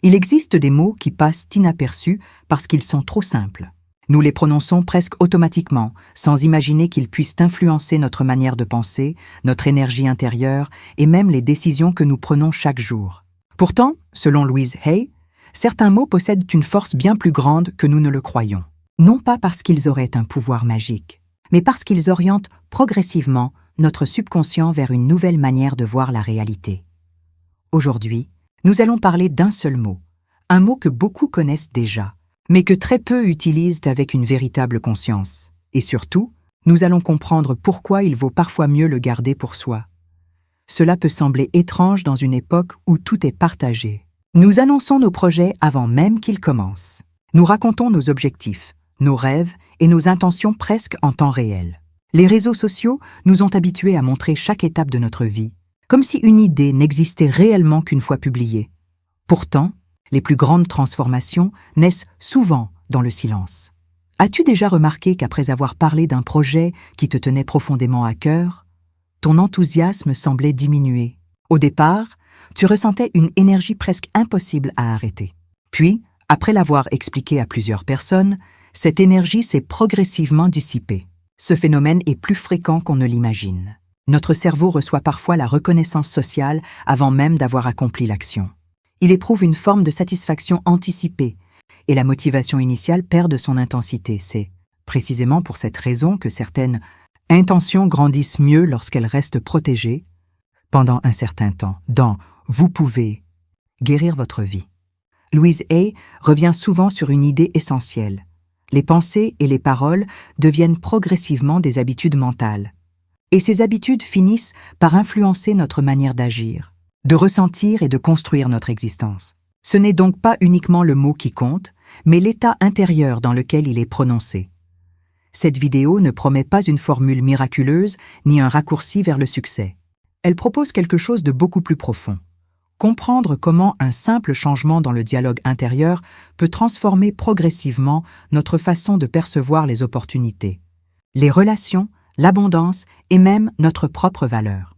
Il existe des mots qui passent inaperçus parce qu'ils sont trop simples. Nous les prononçons presque automatiquement, sans imaginer qu'ils puissent influencer notre manière de penser, notre énergie intérieure et même les décisions que nous prenons chaque jour. Pourtant, selon Louise Hay, certains mots possèdent une force bien plus grande que nous ne le croyons. Non pas parce qu'ils auraient un pouvoir magique, mais parce qu'ils orientent progressivement notre subconscient vers une nouvelle manière de voir la réalité. Aujourd'hui, nous allons parler d'un seul mot, un mot que beaucoup connaissent déjà, mais que très peu utilisent avec une véritable conscience. Et surtout, nous allons comprendre pourquoi il vaut parfois mieux le garder pour soi. Cela peut sembler étrange dans une époque où tout est partagé. Nous annonçons nos projets avant même qu'ils commencent. Nous racontons nos objectifs, nos rêves et nos intentions presque en temps réel. Les réseaux sociaux nous ont habitués à montrer chaque étape de notre vie, comme si une idée n'existait réellement qu'une fois publiée. Pourtant, les plus grandes transformations naissent souvent dans le silence. As-tu déjà remarqué qu'après avoir parlé d'un projet qui te tenait profondément à cœur, ton enthousiasme semblait diminuer? Au départ, tu ressentais une énergie presque impossible à arrêter. Puis, après l'avoir expliqué à plusieurs personnes, cette énergie s'est progressivement dissipée. Ce phénomène est plus fréquent qu'on ne l'imagine. Notre cerveau reçoit parfois la reconnaissance sociale avant même d'avoir accompli l'action. Il éprouve une forme de satisfaction anticipée et la motivation initiale perd de son intensité. C'est précisément pour cette raison que certaines intentions grandissent mieux lorsqu'elles restent protégées pendant un certain temps. Dans « Vous pouvez guérir votre vie », Louise Hay revient souvent sur une idée essentielle. Les pensées et les paroles deviennent progressivement des habitudes mentales. Et ces habitudes finissent par influencer notre manière d'agir, de ressentir et de construire notre existence. Ce n'est donc pas uniquement le mot qui compte, mais l'état intérieur dans lequel il est prononcé. Cette vidéo ne promet pas une formule miraculeuse ni un raccourci vers le succès. Elle propose quelque chose de beaucoup plus profond. Comprendre comment un simple changement dans le dialogue intérieur peut transformer progressivement notre façon de percevoir les opportunités, les relations, l'abondance et même notre propre valeur.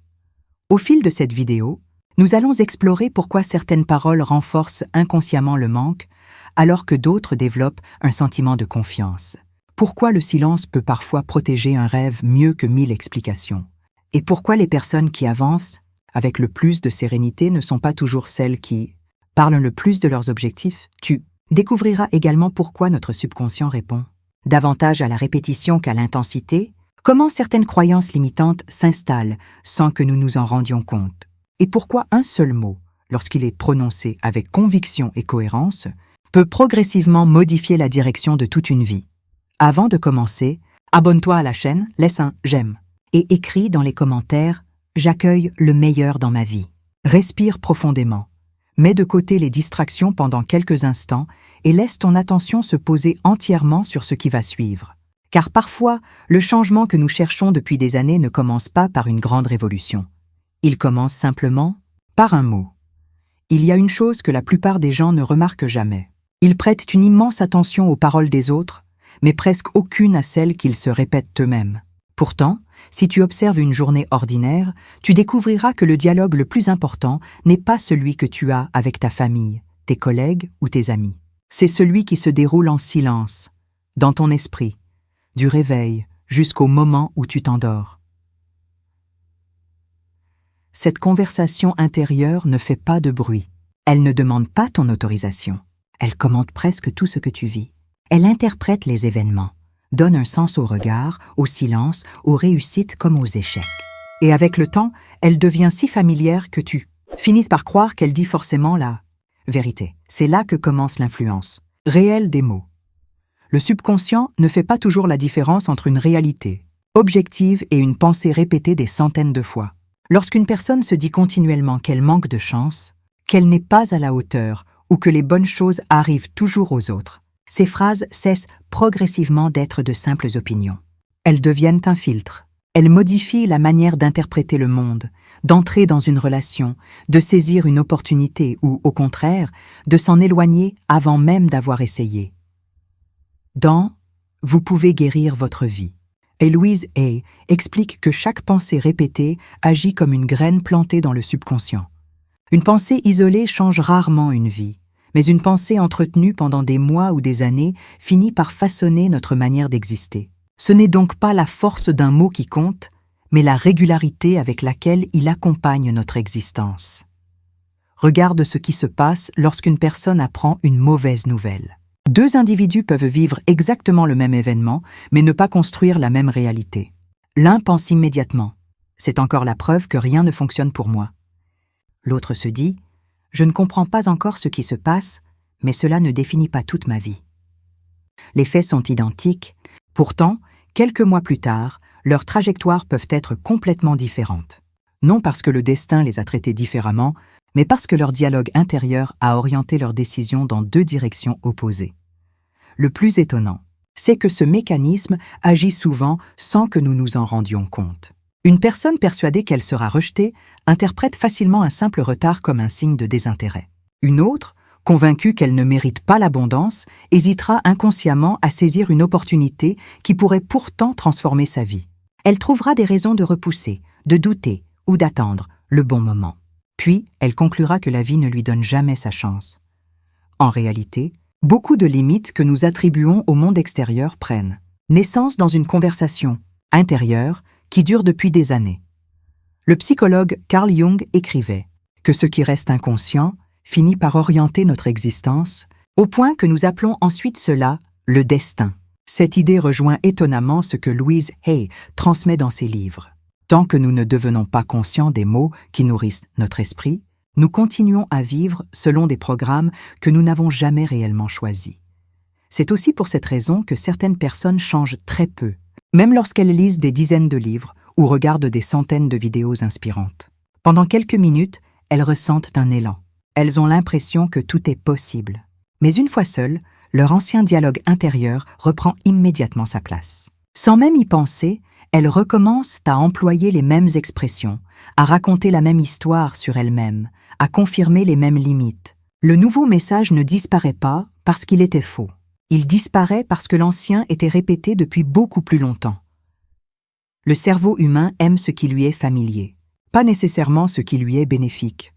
Au fil de cette vidéo, nous allons explorer pourquoi certaines paroles renforcent inconsciemment le manque, alors que d'autres développent un sentiment de confiance. Pourquoi le silence peut parfois protéger un rêve mieux que 1000 explications. Et pourquoi les personnes qui avancent avec le plus de sérénité ne sont pas toujours celles qui parlent le plus de leurs objectifs. Tu découvriras également pourquoi notre subconscient répond davantage à la répétition qu'à l'intensité, comment certaines croyances limitantes s'installent sans que nous nous en rendions compte, et pourquoi un seul mot, lorsqu'il est prononcé avec conviction et cohérence, peut progressivement modifier la direction de toute une vie. Avant de commencer, abonne-toi à la chaîne, laisse un « j'aime » et écris dans les commentaires « J'accueille le meilleur dans ma vie ». Respire profondément, mets de côté les distractions pendant quelques instants et laisse ton attention se poser entièrement sur ce qui va suivre. Car parfois, le changement que nous cherchons depuis des années ne commence pas par une grande révolution. Il commence simplement par un mot. Il y a une chose que la plupart des gens ne remarquent jamais. Ils prêtent une immense attention aux paroles des autres, mais presque aucune à celles qu'ils se répètent eux-mêmes. Pourtant, si tu observes une journée ordinaire, tu découvriras que le dialogue le plus important n'est pas celui que tu as avec ta famille, tes collègues ou tes amis. C'est celui qui se déroule en silence, dans ton esprit, du réveil jusqu'au moment où tu t'endors. Cette conversation intérieure ne fait pas de bruit. Elle ne demande pas ton autorisation. Elle commente presque tout ce que tu vis. Elle interprète les événements, donne un sens au regard, au silence, aux réussites comme aux échecs. Et avec le temps, elle devient si familière que tu finisses par croire qu'elle dit forcément la vérité. C'est là que commence l'influence réelle des mots. Le subconscient ne fait pas toujours la différence entre une réalité objective et une pensée répétée des centaines de fois. Lorsqu'une personne se dit continuellement qu'elle manque de chance, qu'elle n'est pas à la hauteur ou que les bonnes choses arrivent toujours aux autres, ces phrases cessent progressivement d'être de simples opinions. Elles deviennent un filtre. Elles modifient la manière d'interpréter le monde, d'entrer dans une relation, de saisir une opportunité ou, au contraire, de s'en éloigner avant même d'avoir essayé. Dans « Vous pouvez guérir votre vie », et Louise Hay explique que chaque pensée répétée agit comme une graine plantée dans le subconscient. Une pensée isolée change rarement une vie, Mais une pensée entretenue pendant des mois ou des années finit par façonner notre manière d'exister. Ce n'est donc pas la force d'un mot qui compte, mais la régularité avec laquelle il accompagne notre existence. Regarde ce qui se passe lorsqu'une personne apprend une mauvaise nouvelle. Deux individus peuvent vivre exactement le même événement, mais ne pas construire la même réalité. L'un pense immédiatement « c'est encore la preuve que rien ne fonctionne pour moi ». L'autre se dit « je ne comprends pas encore ce qui se passe, mais cela ne définit pas toute ma vie ». Les faits sont identiques, pourtant, quelques mois plus tard, leurs trajectoires peuvent être complètement différentes. Non parce que le destin les a traités différemment, mais parce que leur dialogue intérieur a orienté leurs décisions dans deux directions opposées. Le plus étonnant, c'est que ce mécanisme agit souvent sans que nous nous en rendions compte. Une personne persuadée qu'elle sera rejetée interprète facilement un simple retard comme un signe de désintérêt. Une autre, convaincue qu'elle ne mérite pas l'abondance, hésitera inconsciemment à saisir une opportunité qui pourrait pourtant transformer sa vie. Elle trouvera des raisons de repousser, de douter ou d'attendre le bon moment. Puis, elle conclura que la vie ne lui donne jamais sa chance. En réalité, beaucoup de limites que nous attribuons au monde extérieur prennent naissance dans une conversation intérieure qui dure depuis des années. Le psychologue Carl Jung écrivait que ce qui reste inconscient finit par orienter notre existence, au point que nous appelons ensuite cela le destin. Cette idée rejoint étonnamment ce que Louise Hay transmet dans ses livres. Tant que nous ne devenons pas conscients des mots qui nourrissent notre esprit, nous continuons à vivre selon des programmes que nous n'avons jamais réellement choisis. C'est aussi pour cette raison que certaines personnes changent très peu, même lorsqu'elles lisent des dizaines de livres ou regardent des centaines de vidéos inspirantes. Pendant quelques minutes, elles ressentent un élan. Elles ont l'impression que tout est possible. Mais une fois seules, leur ancien dialogue intérieur reprend immédiatement sa place. Sans même y penser, elles recommencent à employer les mêmes expressions, à raconter la même histoire sur elles-mêmes, à confirmer les mêmes limites. Le nouveau message ne disparaît pas parce qu'il était faux. Il disparaît parce que l'ancien était répété depuis beaucoup plus longtemps. Le cerveau humain aime ce qui lui est familier, pas nécessairement ce qui lui est bénéfique.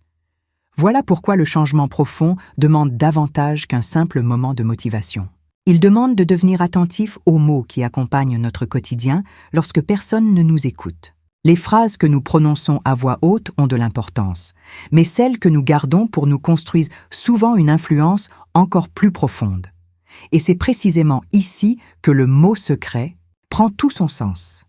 Voilà pourquoi le changement profond demande davantage qu'un simple moment de motivation. Il demande de devenir attentif aux mots qui accompagnent notre quotidien lorsque personne ne nous écoute. Les phrases que nous prononçons à voix haute ont de l'importance, mais celles que nous gardons pour nous construisent souvent une influence encore plus profonde. Et c'est précisément ici que le mot secret prend tout son sens.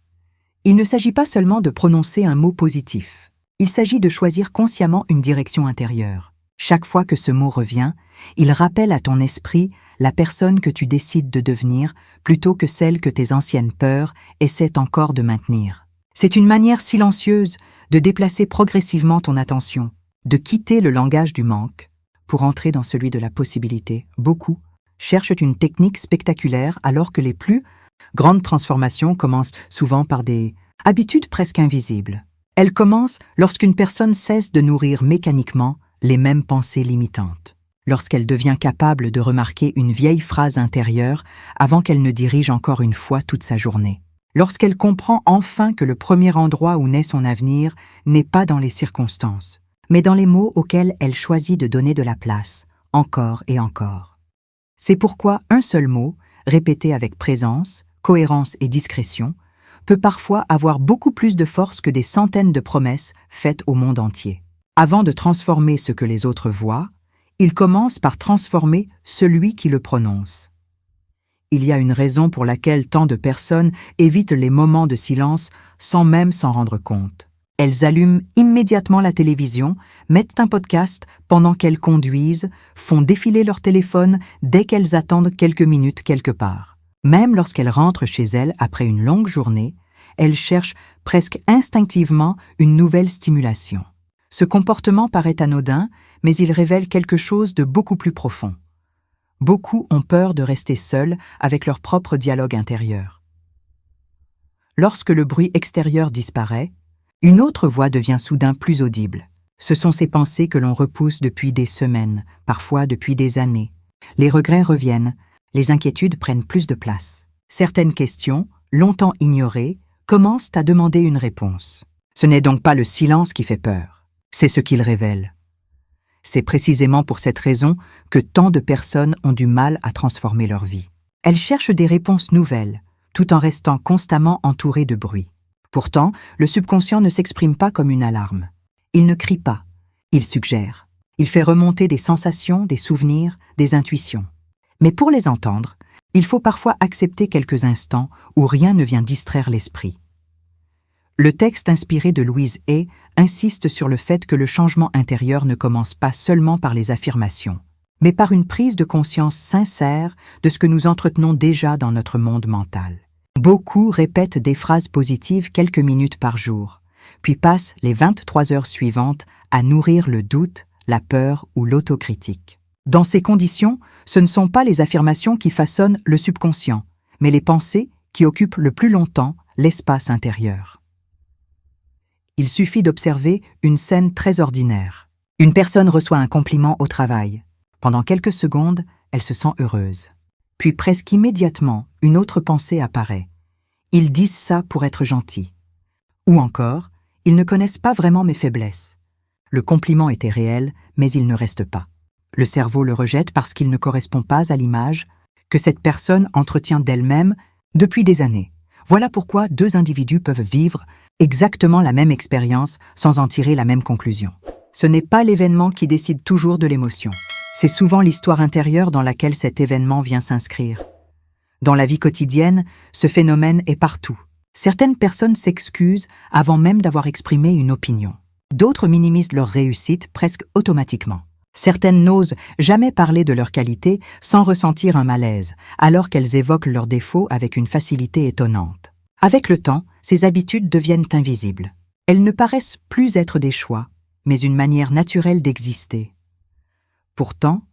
Il ne s'agit pas seulement de prononcer un mot positif. Il s'agit de choisir consciemment une direction intérieure. Chaque fois que ce mot revient, il rappelle à ton esprit la personne que tu décides de devenir plutôt que celle que tes anciennes peurs essaient encore de maintenir. C'est une manière silencieuse de déplacer progressivement ton attention, de quitter le langage du manque pour entrer dans celui de la possibilité. Beaucoup cherchent une technique spectaculaire alors que les plus grandes transformations commencent souvent par des habitudes presque invisibles. Elles commencent lorsqu'une personne cesse de nourrir mécaniquement les mêmes pensées limitantes, lorsqu'elle devient capable de remarquer une vieille phrase intérieure avant qu'elle ne dirige encore une fois toute sa journée, lorsqu'elle comprend enfin que le premier endroit où naît son avenir n'est pas dans les circonstances, mais dans les mots auxquels elle choisit de donner de la place, encore et encore. C'est pourquoi un seul mot, répété avec présence, cohérence et discrétion, peut parfois avoir beaucoup plus de force que des centaines de promesses faites au monde entier. Avant de transformer ce que les autres voient, il commence par transformer celui qui le prononce. Il y a une raison pour laquelle tant de personnes évitent les moments de silence sans même s'en rendre compte. Elles allument immédiatement la télévision, mettent un podcast pendant qu'elles conduisent, font défiler leur téléphone dès qu'elles attendent quelques minutes quelque part. Même lorsqu'elles rentrent chez elles après une longue journée, elles cherchent presque instinctivement une nouvelle stimulation. Ce comportement paraît anodin, mais il révèle quelque chose de beaucoup plus profond. Beaucoup ont peur de rester seuls avec leur propre dialogue intérieur. Lorsque le bruit extérieur disparaît, une autre voix devient soudain plus audible. Ce sont ces pensées que l'on repousse depuis des semaines, parfois depuis des années. Les regrets reviennent, les inquiétudes prennent plus de place. Certaines questions, longtemps ignorées, commencent à demander une réponse. Ce n'est donc pas le silence qui fait peur, c'est ce qu'il révèle. C'est précisément pour cette raison que tant de personnes ont du mal à transformer leur vie. Elles cherchent des réponses nouvelles, tout en restant constamment entourées de bruit. Pourtant, le subconscient ne s'exprime pas comme une alarme. Il ne crie pas, il suggère. Il fait remonter des sensations, des souvenirs, des intuitions. Mais pour les entendre, il faut parfois accepter quelques instants où rien ne vient distraire l'esprit. Le texte inspiré de Louise Hay insiste sur le fait que le changement intérieur ne commence pas seulement par les affirmations, mais par une prise de conscience sincère de ce que nous entretenons déjà dans notre monde mental. Beaucoup répètent des phrases positives quelques minutes par jour, puis passent les 23 heures suivantes à nourrir le doute, la peur ou l'autocritique. Dans ces conditions, ce ne sont pas les affirmations qui façonnent le subconscient, mais les pensées qui occupent le plus longtemps l'espace intérieur. Il suffit d'observer une scène très ordinaire. Une personne reçoit un compliment au travail. Pendant quelques secondes, elle se sent heureuse. Puis presque immédiatement, une autre pensée apparaît. Ils disent ça pour être gentils. Ou encore, ils ne connaissent pas vraiment mes faiblesses. Le compliment était réel, mais il ne reste pas. Le cerveau le rejette parce qu'il ne correspond pas à l'image que cette personne entretient d'elle-même depuis des années. Voilà pourquoi deux individus peuvent vivre exactement la même expérience sans en tirer la même conclusion. Ce n'est pas l'événement qui décide toujours de l'émotion. C'est souvent l'histoire intérieure dans laquelle cet événement vient s'inscrire. Dans la vie quotidienne, ce phénomène est partout. Certaines personnes s'excusent avant même d'avoir exprimé une opinion. D'autres minimisent leur réussite presque automatiquement. Certaines n'osent jamais parler de leurs qualités sans ressentir un malaise, alors qu'elles évoquent leurs défauts avec une facilité étonnante. Avec le temps, ces habitudes deviennent invisibles. Elles ne paraissent plus être des choix, mais une manière naturelle d'exister. Pourtant,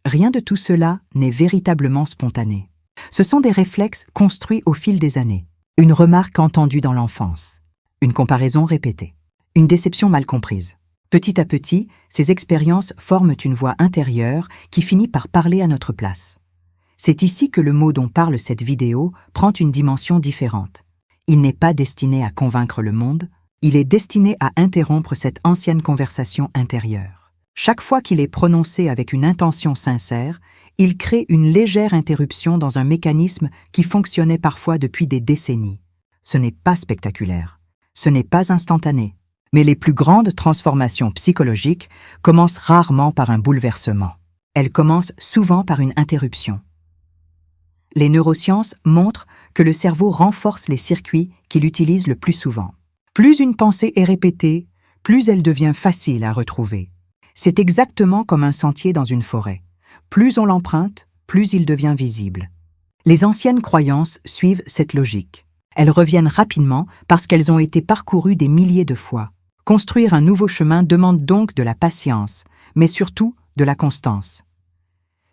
rien de tout cela n'est véritablement spontané. Ce sont des réflexes construits au fil des années. Une remarque entendue dans l'enfance, une comparaison répétée, une déception mal comprise. Petit à petit, ces expériences forment une voix intérieure qui finit par parler à notre place. C'est ici que le mot dont parle cette vidéo prend une dimension différente. Il n'est pas destiné à convaincre le monde, il est destiné à interrompre cette ancienne conversation intérieure. Chaque fois qu'il est prononcé avec une intention sincère, il crée une légère interruption dans un mécanisme qui fonctionnait parfois depuis des décennies. Ce n'est pas spectaculaire, ce n'est pas instantané. Mais les plus grandes transformations psychologiques commencent rarement par un bouleversement. Elles commencent souvent par une interruption. Les neurosciences montrent que le cerveau renforce les circuits qu'il utilise le plus souvent. Plus une pensée est répétée, plus elle devient facile à retrouver. C'est exactement comme un sentier dans une forêt. Plus on l'emprunte, plus il devient visible. Les anciennes croyances suivent cette logique. Elles reviennent rapidement parce qu'elles ont été parcourues des milliers de fois. Construire un nouveau chemin demande donc de la patience, mais surtout de la constance.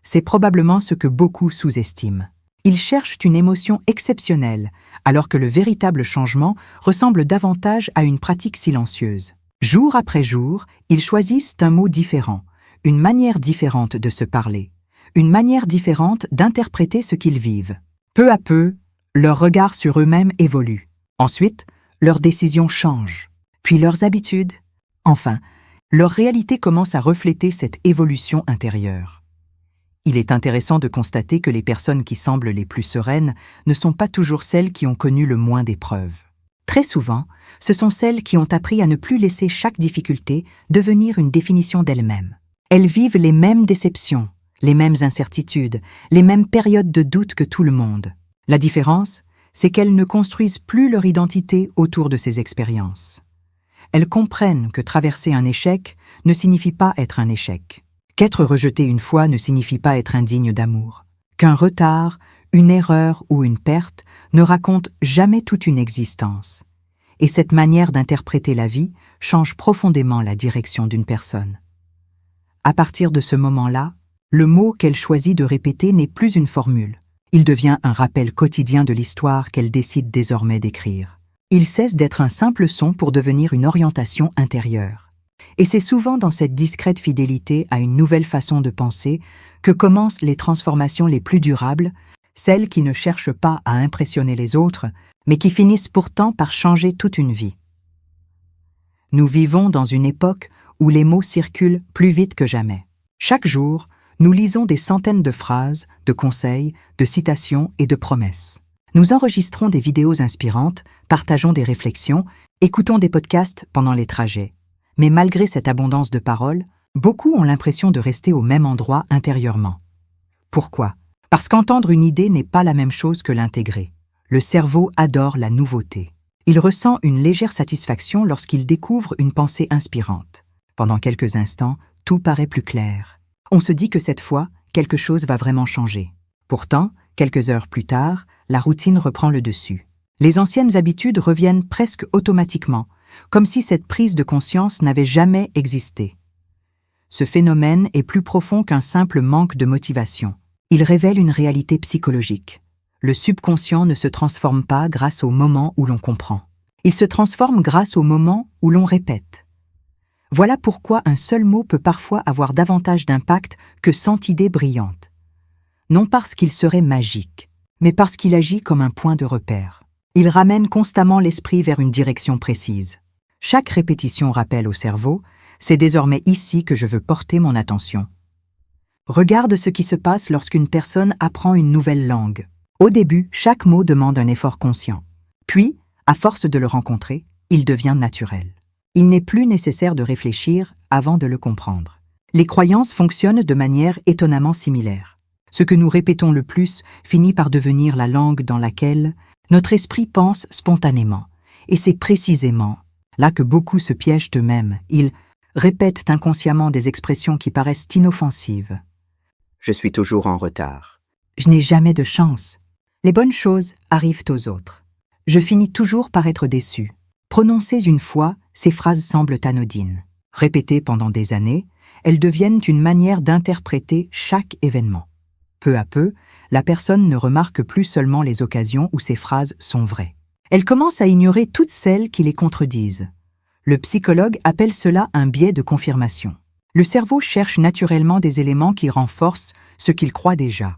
C'est probablement ce que beaucoup sous-estiment. Ils cherchent une émotion exceptionnelle, alors que le véritable changement ressemble davantage à une pratique silencieuse. Jour après jour, ils choisissent un mot différent, une manière différente de se parler, une manière différente d'interpréter ce qu'ils vivent. Peu à peu, leur regard sur eux-mêmes évolue. Ensuite, leurs décisions changent. Puis leurs habitudes. Enfin, leur réalité commence à refléter cette évolution intérieure. Il est intéressant de constater que les personnes qui semblent les plus sereines ne sont pas toujours celles qui ont connu le moins d'épreuves. Très souvent, ce sont celles qui ont appris à ne plus laisser chaque difficulté devenir une définition d'elles-mêmes. Elles vivent les mêmes déceptions, les mêmes incertitudes, les mêmes périodes de doute que tout le monde. La différence, c'est qu'elles ne construisent plus leur identité autour de ces expériences. Elles comprennent que traverser un échec ne signifie pas être un échec, qu'être rejeté une fois ne signifie pas être indigne d'amour, qu'un retard, une erreur ou une perte ne raconte jamais toute une existence. Et cette manière d'interpréter la vie change profondément la direction d'une personne. À partir de ce moment-là, le mot qu'elle choisit de répéter n'est plus une formule. Il devient un rappel quotidien de l'histoire qu'elle décide désormais d'écrire. Il cesse d'être un simple son pour devenir une orientation intérieure. Et c'est souvent dans cette discrète fidélité à une nouvelle façon de penser que commencent les transformations les plus durables, celles qui ne cherchent pas à impressionner les autres, mais qui finissent pourtant par changer toute une vie. Nous vivons dans une époque où les mots circulent plus vite que jamais. Chaque jour, nous lisons des centaines de phrases, de conseils, de citations et de promesses. Nous enregistrons des vidéos inspirantes, partageons des réflexions, écoutons des podcasts pendant les trajets. Mais malgré cette abondance de paroles, beaucoup ont l'impression de rester au même endroit intérieurement. Pourquoi ? Parce qu'entendre une idée n'est pas la même chose que l'intégrer. Le cerveau adore la nouveauté. Il ressent une légère satisfaction lorsqu'il découvre une pensée inspirante. Pendant quelques instants, tout paraît plus clair. On se dit que cette fois, quelque chose va vraiment changer. Pourtant, quelques heures plus tard, la routine reprend le dessus. Les anciennes habitudes reviennent presque automatiquement, comme si cette prise de conscience n'avait jamais existé. Ce phénomène est plus profond qu'un simple manque de motivation. Il révèle une réalité psychologique. Le subconscient ne se transforme pas grâce au moment où l'on comprend. Il se transforme grâce au moment où l'on répète. Voilà pourquoi un seul mot peut parfois avoir davantage d'impact que 100 idées brillantes. Non parce qu'il serait magique, mais parce qu'il agit comme un point de repère. Il ramène constamment l'esprit vers une direction précise. Chaque répétition rappelle au cerveau « c'est désormais ici que je veux porter mon attention ». Regarde ce qui se passe lorsqu'une personne apprend une nouvelle langue. Au début, chaque mot demande un effort conscient. Puis, à force de le rencontrer, il devient naturel. Il n'est plus nécessaire de réfléchir avant de le comprendre. Les croyances fonctionnent de manière étonnamment similaire. Ce que nous répétons le plus finit par devenir la langue dans laquelle notre esprit pense spontanément. Et c'est précisément là que beaucoup se piègent eux-mêmes. Ils répètent inconsciemment des expressions qui paraissent inoffensives. Je suis toujours en retard. Je n'ai jamais de chance. Les bonnes choses arrivent aux autres. Je finis toujours par être déçu. Prononcées une fois, ces phrases semblent anodines. Répétées pendant des années, elles deviennent une manière d'interpréter chaque événement. Peu à peu, la personne ne remarque plus seulement les occasions où ces phrases sont vraies. Elle commence à ignorer toutes celles qui les contredisent. Le psychologue appelle cela un biais de confirmation. Le cerveau cherche naturellement des éléments qui renforcent ce qu'il croit déjà.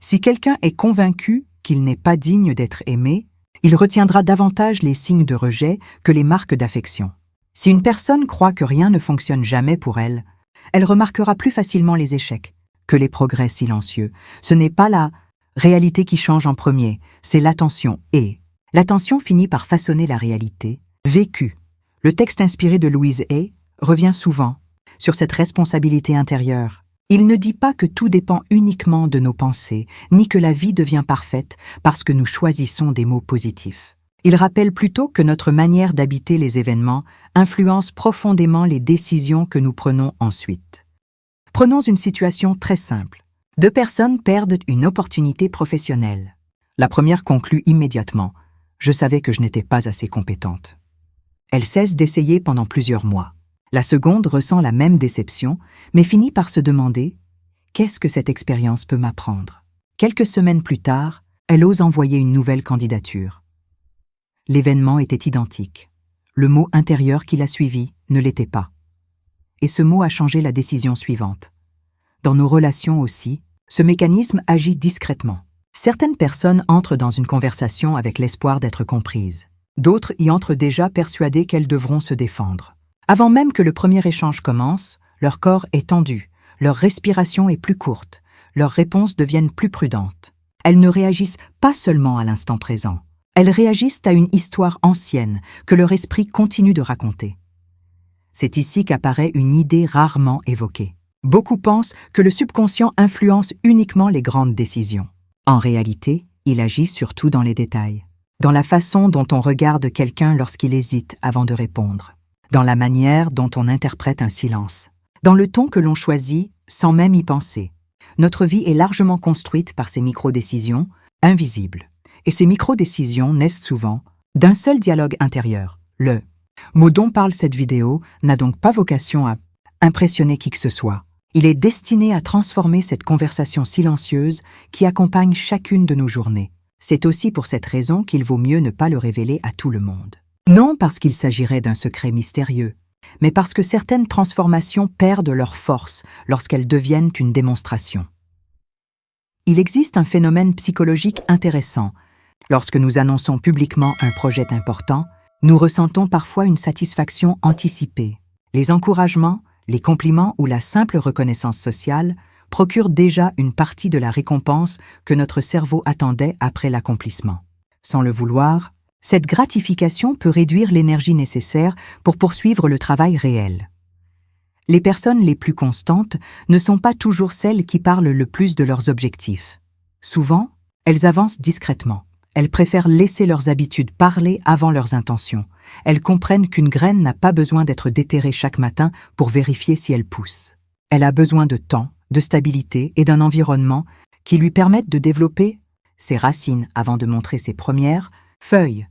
Si quelqu'un est convaincu qu'il n'est pas digne d'être aimé, il retiendra davantage les signes de rejet que les marques d'affection. Si une personne croit que rien ne fonctionne jamais pour elle, elle remarquera plus facilement les échecs que les progrès silencieux. Ce n'est pas la réalité qui change en premier, c'est l'attention. Et l'attention finit par façonner la réalité, vécue. Le texte inspiré de Louise Hay revient souvent sur cette responsabilité intérieure. Il ne dit pas que tout dépend uniquement de nos pensées, ni que la vie devient parfaite parce que nous choisissons des mots positifs. Il rappelle plutôt que notre manière d'habiter les événements influence profondément les décisions que nous prenons ensuite. Prenons une situation très simple. 2 personnes perdent une opportunité professionnelle. La première conclut immédiatement « Je savais que je n'étais pas assez compétente ». Elle cesse d'essayer pendant plusieurs mois. La seconde ressent la même déception, mais finit par se demander « Qu'est-ce que cette expérience peut m'apprendre ?» Quelques semaines plus tard, elle ose envoyer une nouvelle candidature. L'événement était identique. Le mot intérieur qui l'a suivi ne l'était pas. Et ce mot a changé la décision suivante. Dans nos relations aussi, ce mécanisme agit discrètement. Certaines personnes entrent dans une conversation avec l'espoir d'être comprises. D'autres y entrent déjà persuadées qu'elles devront se défendre. Avant même que le premier échange commence, leur corps est tendu, leur respiration est plus courte, leurs réponses deviennent plus prudentes. Elles ne réagissent pas seulement à l'instant présent, elles réagissent à une histoire ancienne que leur esprit continue de raconter. C'est ici qu'apparaît une idée rarement évoquée. Beaucoup pensent que le subconscient influence uniquement les grandes décisions. En réalité, il agit surtout dans les détails, dans la façon dont on regarde quelqu'un lorsqu'il hésite avant de répondre, dans la manière dont on interprète un silence, dans le ton que l'on choisit sans même y penser. Notre vie est largement construite par ces micro-décisions, invisibles. Et ces micro-décisions naissent souvent d'un seul dialogue intérieur. Le mot dont parle cette vidéo n'a donc pas vocation à impressionner qui que ce soit. Il est destiné à transformer cette conversation silencieuse qui accompagne chacune de nos journées. C'est aussi pour cette raison qu'il vaut mieux ne pas le révéler à tout le monde. Non parce qu'il s'agirait d'un secret mystérieux, mais parce que certaines transformations perdent leur force lorsqu'elles deviennent une démonstration. Il existe un phénomène psychologique intéressant. Lorsque nous annonçons publiquement un projet important, nous ressentons parfois une satisfaction anticipée. Les encouragements, les compliments ou la simple reconnaissance sociale procurent déjà une partie de la récompense que notre cerveau attendait après l'accomplissement. Sans le vouloir, cette gratification peut réduire l'énergie nécessaire pour poursuivre le travail réel. Les personnes les plus constantes ne sont pas toujours celles qui parlent le plus de leurs objectifs. Souvent, elles avancent discrètement. Elles préfèrent laisser leurs habitudes parler avant leurs intentions. Elles comprennent qu'une graine n'a pas besoin d'être déterrée chaque matin pour vérifier si elle pousse. Elle a besoin de temps, de stabilité et d'un environnement qui lui permettent de développer ses racines avant de montrer ses premières feuilles.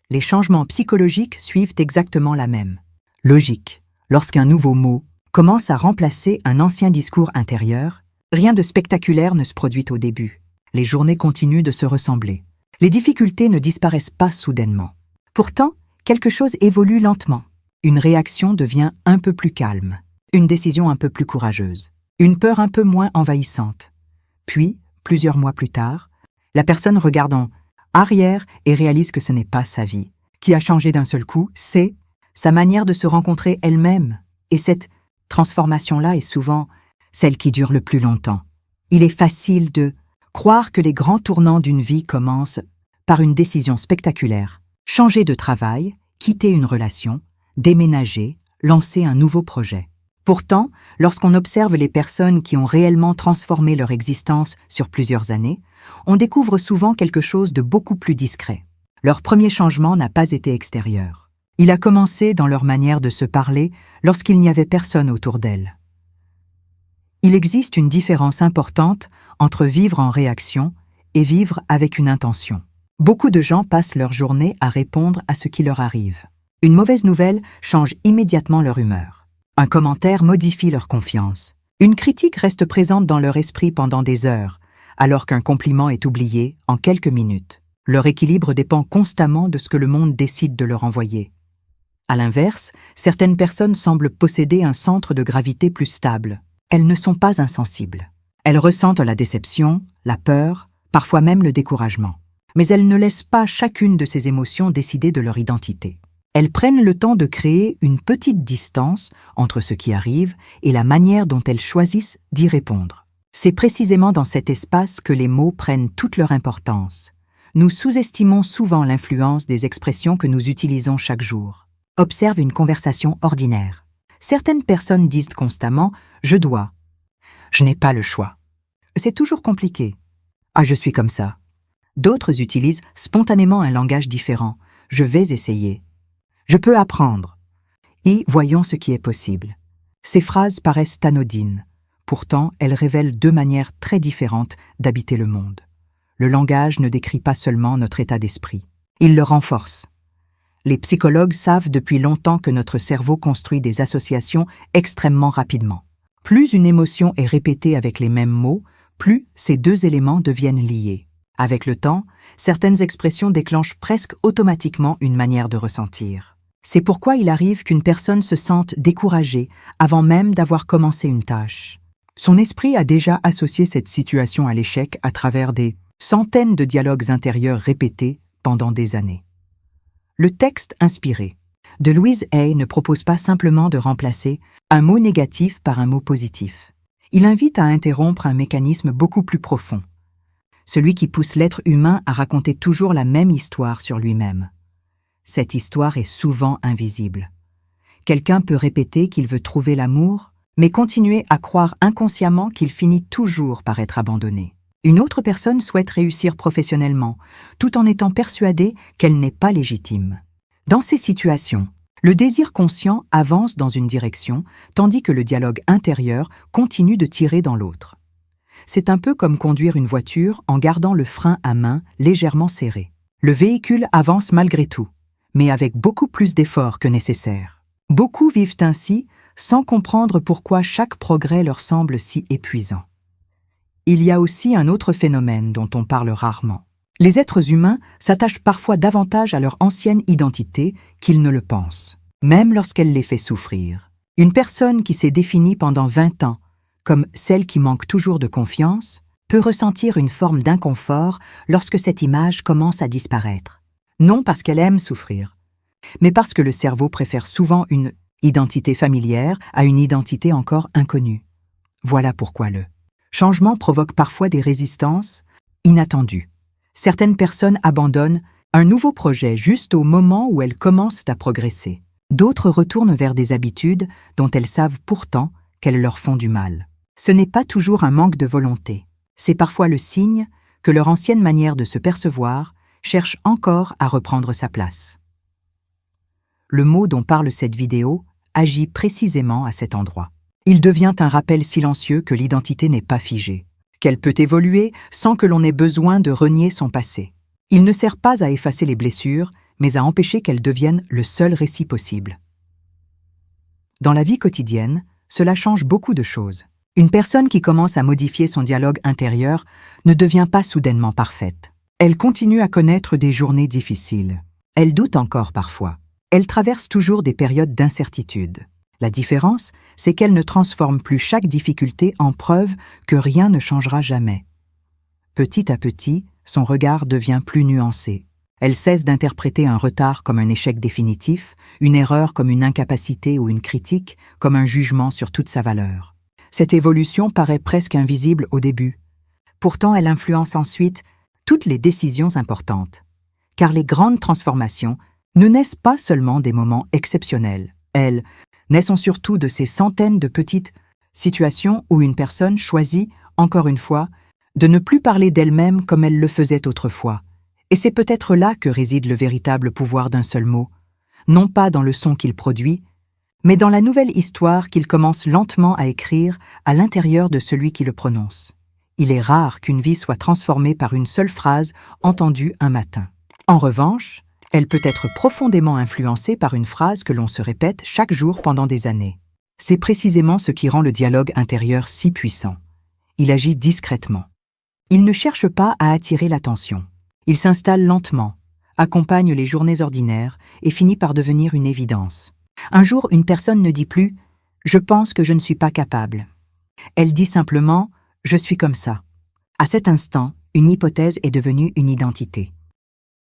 Les changements psychologiques suivent exactement la même logique. Lorsqu'un nouveau mot commence à remplacer un ancien discours intérieur, rien de spectaculaire ne se produit au début. Les journées continuent de se ressembler. Les difficultés ne disparaissent pas soudainement. Pourtant, quelque chose évolue lentement. Une réaction devient un peu plus calme, une décision un peu plus courageuse, une peur un peu moins envahissante. Puis, plusieurs mois plus tard, la personne regarde en arrière et réalise que ce n'est pas sa vie qui a changé d'un seul coup, c'est sa manière de se rencontrer elle-même. Et cette transformation-là est souvent celle qui dure le plus longtemps. Il est facile de croire que les grands tournants d'une vie commencent par une décision spectaculaire. Changer de travail, quitter une relation, déménager, lancer un nouveau projet. Pourtant, lorsqu'on observe les personnes qui ont réellement transformé leur existence sur plusieurs années, on découvre souvent quelque chose de beaucoup plus discret. Leur premier changement n'a pas été extérieur. Il a commencé dans leur manière de se parler lorsqu'il n'y avait personne autour d'elles. Il existe une différence importante entre vivre en réaction et vivre avec une intention. Beaucoup de gens passent leur journée à répondre à ce qui leur arrive. Une mauvaise nouvelle change immédiatement leur humeur. Un commentaire modifie leur confiance. Une critique reste présente dans leur esprit pendant des heures, alors qu'un compliment est oublié en quelques minutes. Leur équilibre dépend constamment de ce que le monde décide de leur envoyer. À l'inverse, certaines personnes semblent posséder un centre de gravité plus stable. Elles ne sont pas insensibles. Elles ressentent la déception, la peur, parfois même le découragement. Mais elles ne laissent pas chacune de ces émotions décider de leur identité. Elles prennent le temps de créer une petite distance entre ce qui arrive et la manière dont elles choisissent d'y répondre. C'est précisément dans cet espace que les mots prennent toute leur importance. Nous sous-estimons souvent l'influence des expressions que nous utilisons chaque jour. Observe une conversation ordinaire. Certaines personnes disent constamment « je dois »,« je n'ai pas le choix ». C'est toujours compliqué. « Ah, je suis comme ça ». D'autres utilisent spontanément un langage différent. « Je vais essayer ». « Je peux apprendre » et « voyons ce qui est possible ». Ces phrases paraissent anodines. Pourtant, elles révèlent deux manières très différentes d'habiter le monde. Le langage ne décrit pas seulement notre état d'esprit. Il le renforce. Les psychologues savent depuis longtemps que notre cerveau construit des associations extrêmement rapidement. Plus une émotion est répétée avec les mêmes mots, plus ces deux éléments deviennent liés. Avec le temps, certaines expressions déclenchent presque automatiquement une manière de ressentir. C'est pourquoi il arrive qu'une personne se sente découragée avant même d'avoir commencé une tâche. Son esprit a déjà associé cette situation à l'échec à travers des centaines de dialogues intérieurs répétés pendant des années. Le texte inspiré de Louise Hay ne propose pas simplement de remplacer un mot négatif par un mot positif. Il invite à interrompre un mécanisme beaucoup plus profond, celui qui pousse l'être humain à raconter toujours la même histoire sur lui-même. Cette histoire est souvent invisible. Quelqu'un peut répéter qu'il veut trouver l'amour, mais continuer à croire inconsciemment qu'il finit toujours par être abandonné. Une autre personne souhaite réussir professionnellement, tout en étant persuadée qu'elle n'est pas légitime. Dans ces situations, le désir conscient avance dans une direction, tandis que le dialogue intérieur continue de tirer dans l'autre. C'est un peu comme conduire une voiture en gardant le frein à main légèrement serré. Le véhicule avance malgré tout, mais avec beaucoup plus d'efforts que nécessaire. Beaucoup vivent ainsi sans comprendre pourquoi chaque progrès leur semble si épuisant. Il y a aussi un autre phénomène dont on parle rarement. Les êtres humains s'attachent parfois davantage à leur ancienne identité qu'ils ne le pensent, même lorsqu'elle les fait souffrir. Une personne qui s'est définie pendant 20 ans comme celle qui manque toujours de confiance peut ressentir une forme d'inconfort lorsque cette image commence à disparaître. Non parce qu'elle aime souffrir, mais parce que le cerveau préfère souvent une identité familière à une identité encore inconnue. Voilà pourquoi le changement provoque parfois des résistances inattendues. Certaines personnes abandonnent un nouveau projet juste au moment où elles commencent à progresser. D'autres retournent vers des habitudes dont elles savent pourtant qu'elles leur font du mal. Ce n'est pas toujours un manque de volonté. C'est parfois le signe que leur ancienne manière de se percevoir cherche encore à reprendre sa place. Le mot dont parle cette vidéo agit précisément à cet endroit. Il devient un rappel silencieux que l'identité n'est pas figée, qu'elle peut évoluer sans que l'on ait besoin de renier son passé. Il ne sert pas à effacer les blessures, mais à empêcher qu'elles deviennent le seul récit possible. Dans la vie quotidienne, cela change beaucoup de choses. Une personne qui commence à modifier son dialogue intérieur ne devient pas soudainement parfaite. Elle continue à connaître des journées difficiles. Elle doute encore parfois. Elle traverse toujours des périodes d'incertitude. La différence, c'est qu'elle ne transforme plus chaque difficulté en preuve que rien ne changera jamais. Petit à petit, son regard devient plus nuancé. Elle cesse d'interpréter un retard comme un échec définitif, une erreur comme une incapacité ou une critique, comme un jugement sur toute sa valeur. Cette évolution paraît presque invisible au début. Pourtant, elle influence ensuite toutes les décisions importantes. Car les grandes transformations ne naissent pas seulement des moments exceptionnels. Elles naissent surtout de ces centaines de petites situations où une personne choisit, encore une fois, de ne plus parler d'elle-même comme elle le faisait autrefois. Et c'est peut-être là que réside le véritable pouvoir d'un seul mot, non pas dans le son qu'il produit, mais dans la nouvelle histoire qu'il commence lentement à écrire à l'intérieur de celui qui le prononce. Il est rare qu'une vie soit transformée par une seule phrase entendue un matin. En revanche, elle peut être profondément influencée par une phrase que l'on se répète chaque jour pendant des années. C'est précisément ce qui rend le dialogue intérieur si puissant. Il agit discrètement. Il ne cherche pas à attirer l'attention. Il s'installe lentement, accompagne les journées ordinaires et finit par devenir une évidence. Un jour, une personne ne dit plus « Je pense que je ne suis pas capable ». Elle dit simplement « Je suis comme ça ». À cet instant, une hypothèse est devenue une identité.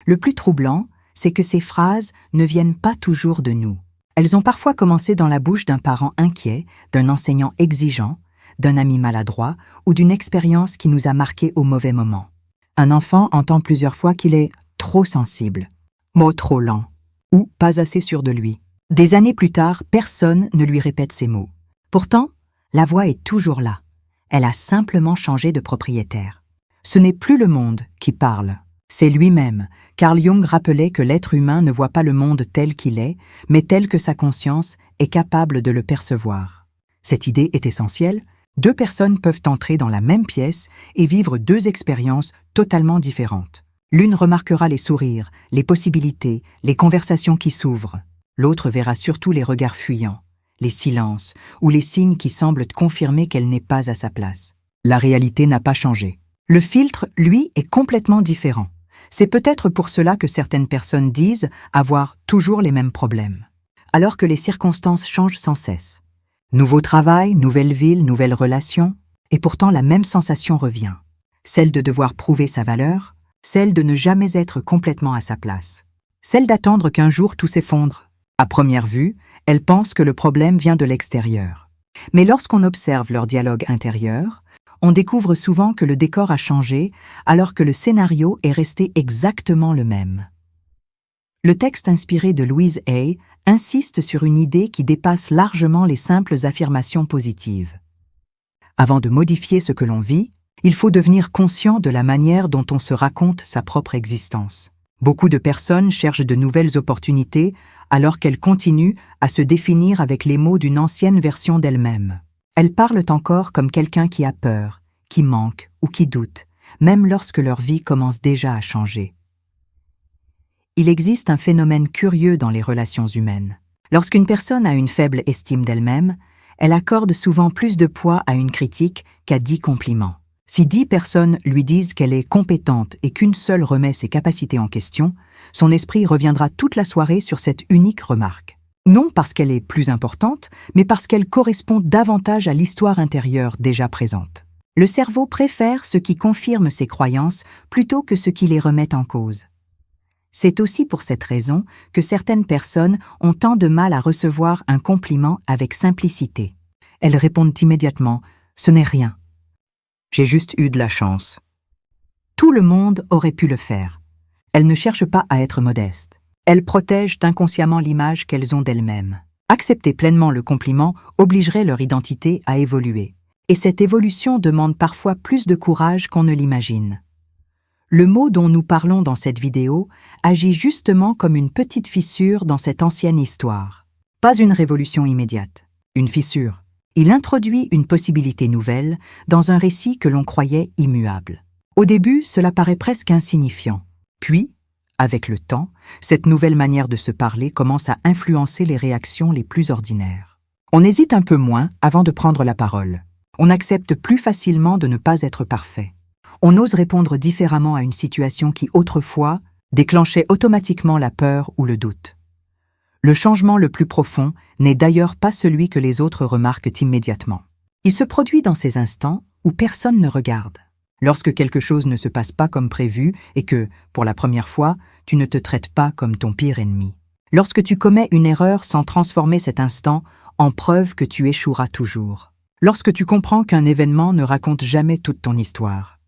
Le plus troublant, c'est que ces phrases ne viennent pas toujours de nous. Elles ont parfois commencé dans la bouche d'un parent inquiet, d'un enseignant exigeant, d'un ami maladroit ou d'une expérience qui nous a marqués au mauvais moment. Un enfant entend plusieurs fois qu'il est trop sensible, mot trop lent, ou pas assez sûr de lui. Des années plus tard, personne ne lui répète ces mots. Pourtant, la voix est toujours là. Elle a simplement changé de propriétaire. Ce n'est plus le monde qui parle, c'est lui-même. Carl Jung rappelait que l'être humain ne voit pas le monde tel qu'il est, mais tel que sa conscience est capable de le percevoir. Cette idée est essentielle. Deux personnes peuvent entrer dans la même pièce et vivre deux expériences totalement différentes. L'une remarquera les sourires, les possibilités, les conversations qui s'ouvrent. L'autre verra surtout les regards fuyants, les silences ou les signes qui semblent confirmer qu'elle n'est pas à sa place. La réalité n'a pas changé. Le filtre, lui, est complètement différent. C'est peut-être pour cela que certaines personnes disent avoir toujours les mêmes problèmes, alors que les circonstances changent sans cesse. Nouveau travail, nouvelle ville, nouvelles relations, et pourtant la même sensation revient. Celle de devoir prouver sa valeur, celle de ne jamais être complètement à sa place, celle d'attendre qu'un jour tout s'effondre. À première vue, elles pensent que le problème vient de l'extérieur. Mais lorsqu'on observe leur dialogue intérieur, on découvre souvent que le décor a changé alors que le scénario est resté exactement le même. Le texte inspiré de Louise Hay insiste sur une idée qui dépasse largement les simples affirmations positives. Avant de modifier ce que l'on vit, il faut devenir conscient de la manière dont on se raconte sa propre existence. Beaucoup de personnes cherchent de nouvelles opportunités alors qu'elles continuent à se définir avec les mots d'une ancienne version d'elles-mêmes. Elles parlent encore comme quelqu'un qui a peur, qui manque ou qui doute, même lorsque leur vie commence déjà à changer. Il existe un phénomène curieux dans les relations humaines. Lorsqu'une personne a une faible estime d'elle-même, elle accorde souvent plus de poids à une critique qu'à 10 compliments. Si 10 personnes lui disent qu'elle est compétente et qu'une seule remet ses capacités en question, son esprit reviendra toute la soirée sur cette unique remarque. Non parce qu'elle est plus importante, mais parce qu'elle correspond davantage à l'histoire intérieure déjà présente. Le cerveau préfère ce qui confirme ses croyances plutôt que ce qui les remet en cause. C'est aussi pour cette raison que certaines personnes ont tant de mal à recevoir un compliment avec simplicité. Elles répondent immédiatement « ce n'est rien. J'ai juste eu de la chance ». Tout le monde aurait pu le faire. Elles ne cherchent pas à être modestes. Elles protègent inconsciemment l'image qu'elles ont d'elles-mêmes. Accepter pleinement le compliment obligerait leur identité à évoluer. Et cette évolution demande parfois plus de courage qu'on ne l'imagine. Le mot dont nous parlons dans cette vidéo agit justement comme une petite fissure dans cette ancienne histoire. Pas une révolution immédiate, une fissure. Il introduit une possibilité nouvelle dans un récit que l'on croyait immuable. Au début, cela paraît presque insignifiant. Puis, avec le temps, cette nouvelle manière de se parler commence à influencer les réactions les plus ordinaires. On hésite un peu moins avant de prendre la parole. On accepte plus facilement de ne pas être parfait. On ose répondre différemment à une situation qui, autrefois, déclenchait automatiquement la peur ou le doute. Le changement le plus profond n'est d'ailleurs pas celui que les autres remarquent immédiatement. Il se produit dans ces instants où personne ne regarde. Lorsque quelque chose ne se passe pas comme prévu et que, pour la première fois, tu ne te traites pas comme ton pire ennemi. Lorsque tu commets une erreur sans transformer cet instant en preuve que tu échoueras toujours. Lorsque tu comprends qu'un événement ne raconte jamais toute ton histoire.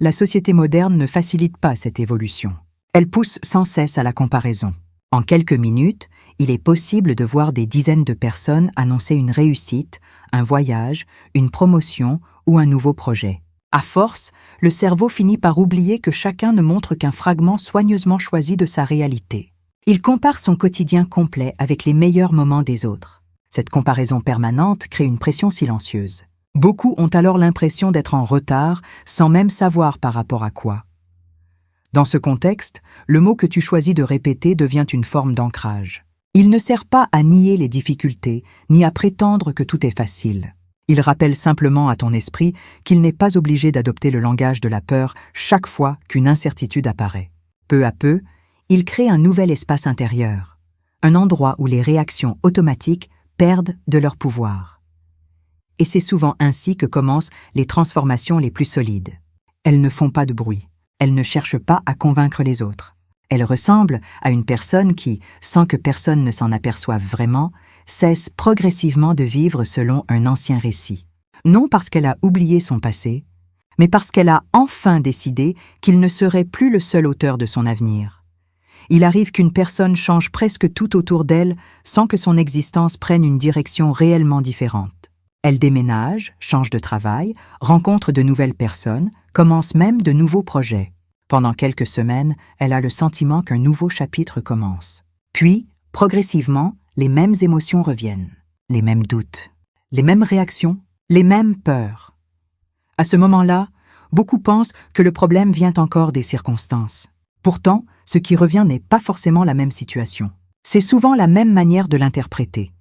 La société moderne ne facilite pas cette évolution. Elle pousse sans cesse à la comparaison. En quelques minutes, il est possible de voir des dizaines de personnes annoncer une réussite, un voyage, une promotion ou un nouveau projet. À force, le cerveau finit par oublier que chacun ne montre qu'un fragment soigneusement choisi de sa réalité. Il compare son quotidien complet avec les meilleurs moments des autres. Cette comparaison permanente crée une pression silencieuse. Beaucoup ont alors l'impression d'être en retard sans même savoir par rapport à quoi. Dans ce contexte, le mot que tu choisis de répéter devient une forme d'ancrage. Il ne sert pas à nier les difficultés, ni à prétendre que tout est facile. Il rappelle simplement à ton esprit qu'il n'est pas obligé d'adopter le langage de la peur chaque fois qu'une incertitude apparaît. Peu à peu, il crée un nouvel espace intérieur, un endroit où les réactions automatiques perdent de leur pouvoir. Et c'est souvent ainsi que commencent les transformations les plus solides. Elles ne font pas de bruit, elles ne cherchent pas à convaincre les autres. Elles ressemblent à une personne qui, sans que personne ne s'en aperçoive vraiment, cesse progressivement de vivre selon un ancien récit. Non parce qu'elle a oublié son passé, mais parce qu'elle a enfin décidé qu'il ne serait plus le seul auteur de son avenir. Il arrive qu'une personne change presque tout autour d'elle sans que son existence prenne une direction réellement différente. Elle déménage, change de travail, rencontre de nouvelles personnes, commence même de nouveaux projets. Pendant quelques semaines, elle a le sentiment qu'un nouveau chapitre commence. Puis, progressivement, les mêmes émotions reviennent, les mêmes doutes, les mêmes réactions, les mêmes peurs. À ce moment-là, beaucoup pensent que le problème vient encore des circonstances. Pourtant, ce qui revient n'est pas forcément la même situation. C'est souvent la même manière de l'interpréter.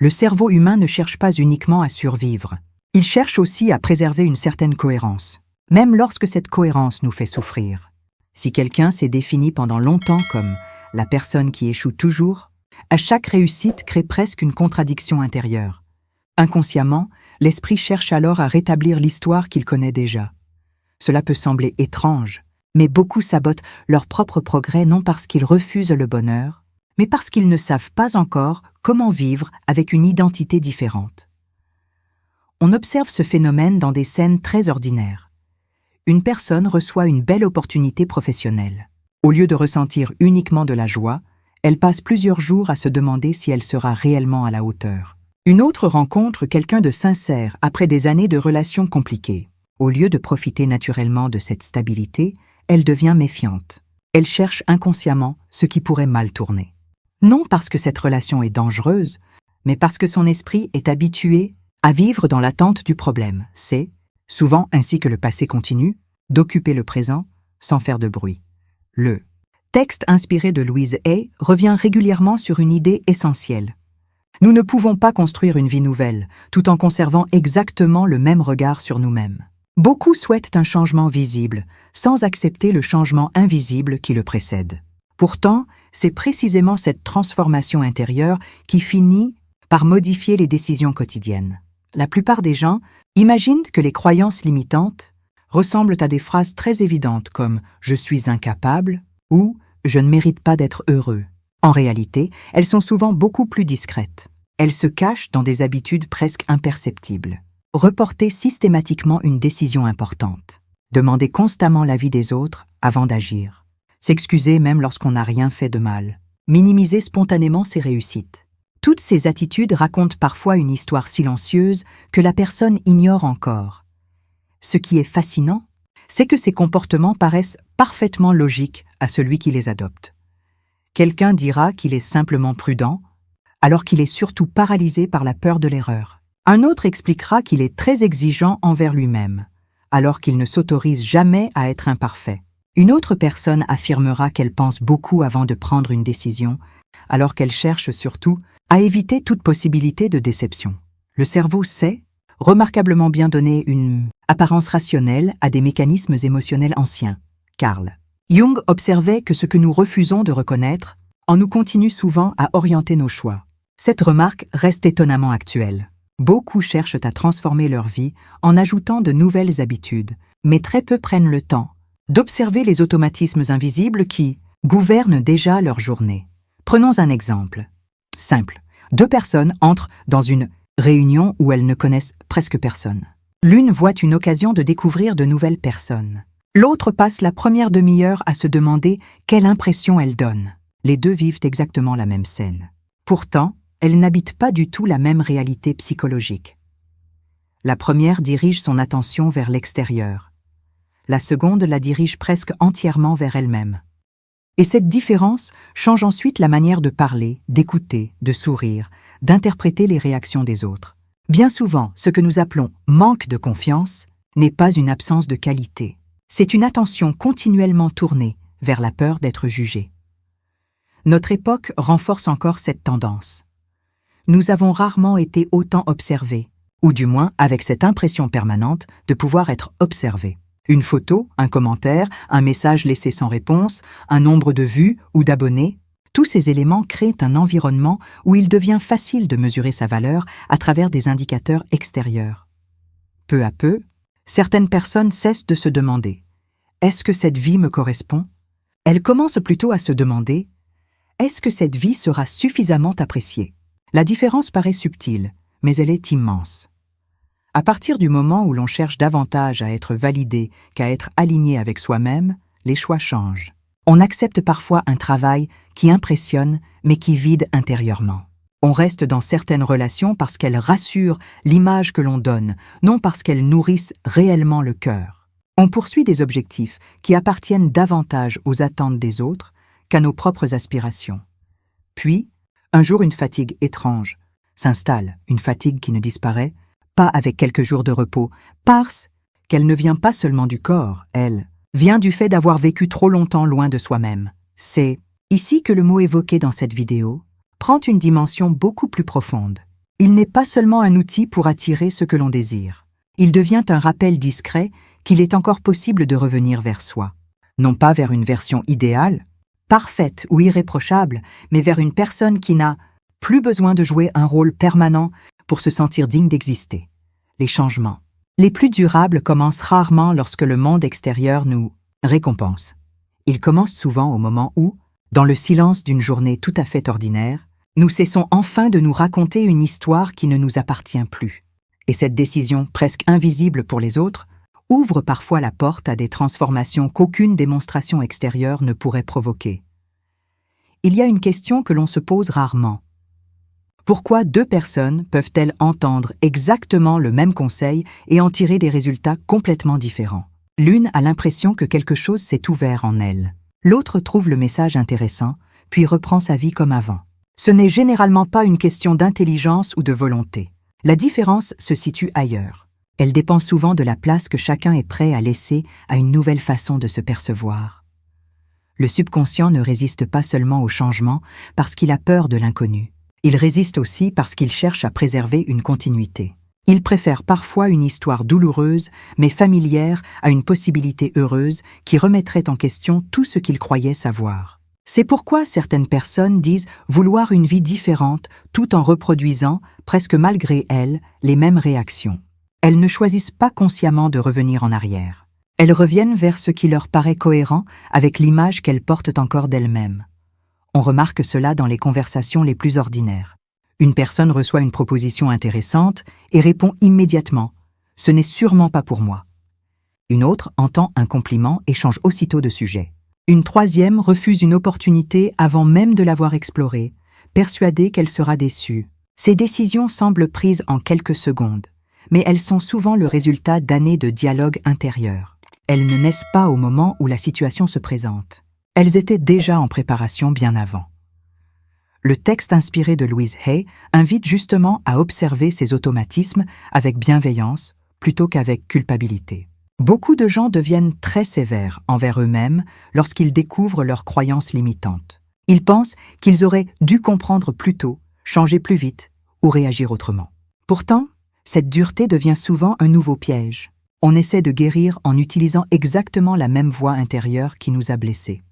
Le cerveau humain ne cherche pas uniquement à survivre. Il cherche aussi à préserver une certaine cohérence, même lorsque cette cohérence nous fait souffrir. Si quelqu'un s'est défini pendant longtemps comme la personne qui échoue toujours, à chaque réussite crée presque une contradiction intérieure. Inconsciemment, l'esprit cherche alors à rétablir l'histoire qu'il connaît déjà. Cela peut sembler étrange, mais beaucoup sabotent leur propre progrès non parce qu'ils refusent le bonheur, mais parce qu'ils ne savent pas encore comment vivre avec une identité différente. On observe ce phénomène dans des scènes très ordinaires. Une personne reçoit une belle opportunité professionnelle. Au lieu de ressentir uniquement de la joie, elle passe plusieurs jours à se demander si elle sera réellement à la hauteur. Une autre rencontre quelqu'un de sincère après des années de relations compliquées. Au lieu de profiter naturellement de cette stabilité, elle devient méfiante. Elle cherche inconsciemment ce qui pourrait mal tourner. Non parce que cette relation est dangereuse, mais parce que son esprit est habitué à vivre dans l'attente du problème. C'est, souvent ainsi que le passé continue, d'occuper le présent sans faire de bruit. Le texte inspiré de Louise Hay revient régulièrement sur une idée essentielle. Nous ne pouvons pas construire une vie nouvelle, tout en conservant exactement le même regard sur nous-mêmes. Beaucoup souhaitent un changement visible, sans accepter le changement invisible qui le précède. Pourtant, c'est précisément cette transformation intérieure qui finit par modifier les décisions quotidiennes. La plupart des gens imaginent que les croyances limitantes ressemblent à des phrases très évidentes comme « je suis incapable » ou « je ne mérite pas d'être heureux. En réalité, elles sont souvent beaucoup plus discrètes. Elles se cachent dans des habitudes presque imperceptibles. Reporter systématiquement une décision importante. Demander constamment l'avis des autres avant d'agir. S'excuser même lorsqu'on n'a rien fait de mal. Minimiser spontanément ses réussites. Toutes ces attitudes racontent parfois une histoire silencieuse que la personne ignore encore. Ce qui est fascinant, c'est que ces comportements paraissent parfaitement logiques à celui qui les adopte. Quelqu'un dira qu'il est simplement prudent, alors qu'il est surtout paralysé par la peur de l'erreur. Un autre expliquera qu'il est très exigeant envers lui-même, alors qu'il ne s'autorise jamais à être imparfait. Une autre personne affirmera qu'elle pense beaucoup avant de prendre une décision, alors qu'elle cherche surtout à éviter toute possibilité de déception. Le cerveau sait remarquablement bien donner une apparence rationnelle à des mécanismes émotionnels anciens. Carl Jung observait que ce que nous refusons de reconnaître en nous continue souvent à orienter nos choix. Cette remarque reste étonnamment actuelle. Beaucoup cherchent à transformer leur vie en ajoutant de nouvelles habitudes, mais très peu prennent le temps d'observer les automatismes invisibles qui gouvernent déjà leur journée. Prenons un exemple. Simple. 2 personnes entrent dans une réunion où elles ne connaissent presque personne. L'une voit une occasion de découvrir de nouvelles personnes. L'autre passe la première demi-heure à se demander quelle impression elle donne. Les deux vivent exactement la même scène. Pourtant, elles n'habitent pas du tout la même réalité psychologique. La première dirige son attention vers l'extérieur. La seconde la dirige presque entièrement vers elle-même. Et cette différence change ensuite la manière de parler, d'écouter, de sourire, d'interpréter les réactions des autres. Bien souvent, ce que nous appelons manque de confiance n'est pas une absence de qualité. C'est une attention continuellement tournée vers la peur d'être jugé. Notre époque renforce encore cette tendance. Nous avons rarement été autant observés, ou du moins avec cette impression permanente de pouvoir être observés. Une photo, un commentaire, un message laissé sans réponse, un nombre de vues ou d'abonnés, tous ces éléments créent un environnement où il devient facile de mesurer sa valeur à travers des indicateurs extérieurs. Peu à peu, certaines personnes cessent de se demander « Est-ce que cette vie me correspond ?» Elles commencent plutôt à se demander « Est-ce que cette vie sera suffisamment appréciée ?» La différence paraît subtile, mais elle est immense. À partir du moment où l'on cherche davantage à être validé qu'à être aligné avec soi-même, les choix changent. On accepte parfois un travail qui impressionne mais qui vide intérieurement. On reste dans certaines relations parce qu'elles rassurent l'image que l'on donne, non parce qu'elles nourrissent réellement le cœur. On poursuit des objectifs qui appartiennent davantage aux attentes des autres qu'à nos propres aspirations. Puis, un jour une fatigue étrange s'installe, une fatigue qui ne disparaît pas avec quelques jours de repos, parce qu'elle ne vient pas seulement du corps, elle vient du fait d'avoir vécu trop longtemps loin de soi-même. C'est ici que le mot évoqué dans cette vidéo prend une dimension beaucoup plus profonde. Il n'est pas seulement un outil pour attirer ce que l'on désire. Il devient un rappel discret qu'il est encore possible de revenir vers soi. Non pas vers une version idéale, parfaite ou irréprochable, mais vers une personne qui n'a plus besoin de jouer un rôle permanent pour se sentir digne d'exister. Les changements les plus durables commencent rarement lorsque le monde extérieur nous récompense. Ils commencent souvent au moment où, dans le silence d'une journée tout à fait ordinaire, nous cessons enfin de nous raconter une histoire qui ne nous appartient plus. Et cette décision presque invisible pour les autres ouvre parfois la porte à des transformations qu'aucune démonstration extérieure ne pourrait provoquer. Il y a une question que l'on se pose rarement. Pourquoi 2 personnes peuvent-elles entendre exactement le même conseil et en tirer des résultats complètement différents? L'une a l'impression que quelque chose s'est ouvert en elle. L'autre trouve le message intéressant, puis reprend sa vie comme avant. Ce n'est généralement pas une question d'intelligence ou de volonté. La différence se situe ailleurs. Elle dépend souvent de la place que chacun est prêt à laisser à une nouvelle façon de se percevoir. Le subconscient ne résiste pas seulement au changement parce qu'il a peur de l'inconnu. Il résiste aussi parce qu'il cherche à préserver une continuité. Il préfère parfois une histoire douloureuse, mais familière, à une possibilité heureuse qui remettrait en question tout ce qu'il croyait savoir. C'est pourquoi certaines personnes disent vouloir une vie différente tout en reproduisant, presque malgré elles, les mêmes réactions. Elles ne choisissent pas consciemment de revenir en arrière. Elles reviennent vers ce qui leur paraît cohérent avec l'image qu'elles portent encore d'elles-mêmes. On remarque cela dans les conversations les plus ordinaires. Une personne reçoit une proposition intéressante et répond immédiatement « Ce n'est sûrement pas pour moi ». Une autre entend un compliment et change aussitôt de sujet. Une troisième refuse une opportunité avant même de l'avoir explorée, persuadée qu'elle sera déçue. Ces décisions semblent prises en quelques secondes, mais elles sont souvent le résultat d'années de dialogue intérieur. Elles ne naissent pas au moment où la situation se présente. Elles étaient déjà en préparation bien avant. Le texte inspiré de Louise Hay invite justement à observer ces automatismes avec bienveillance plutôt qu'avec culpabilité. Beaucoup de gens deviennent très sévères envers eux-mêmes lorsqu'ils découvrent leurs croyances limitantes. Ils pensent qu'ils auraient dû comprendre plus tôt, changer plus vite ou réagir autrement. Pourtant, cette dureté devient souvent un nouveau piège. On essaie de guérir en utilisant exactement la même voix intérieure qui nous a blessés.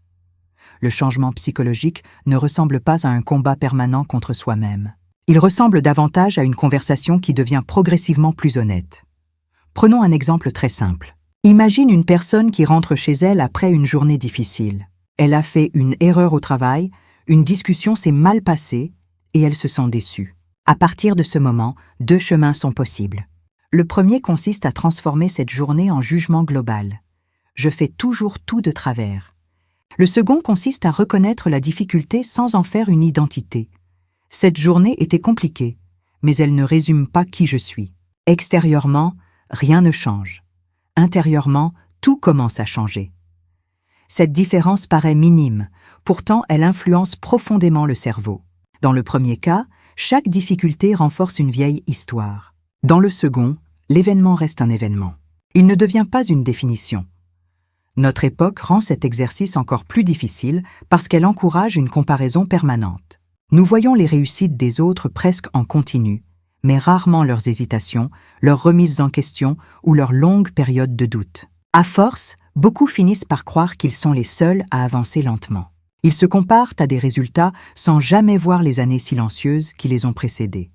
Le changement psychologique ne ressemble pas à un combat permanent contre soi-même. Il ressemble davantage à une conversation qui devient progressivement plus honnête. Prenons un exemple très simple. Imagine une personne qui rentre chez elle après une journée difficile. Elle a fait une erreur au travail, une discussion s'est mal passée et elle se sent déçue. À partir de ce moment, deux chemins sont possibles. Le premier consiste à transformer cette journée en jugement global. Je fais toujours tout de travers. Le second consiste à reconnaître la difficulté sans en faire une identité. Cette journée était compliquée, mais elle ne résume pas qui je suis. Extérieurement, rien ne change. Intérieurement, tout commence à changer. Cette différence paraît minime, pourtant elle influence profondément le cerveau. Dans le premier cas, chaque difficulté renforce une vieille histoire. Dans le second, l'événement reste un événement. Il ne devient pas une définition. Notre époque rend cet exercice encore plus difficile parce qu'elle encourage une comparaison permanente. Nous voyons les réussites des autres presque en continu, mais rarement leurs hésitations, leurs remises en question ou leurs longues périodes de doute. À force, beaucoup finissent par croire qu'ils sont les seuls à avancer lentement. Ils se comparent à des résultats sans jamais voir les années silencieuses qui les ont précédés.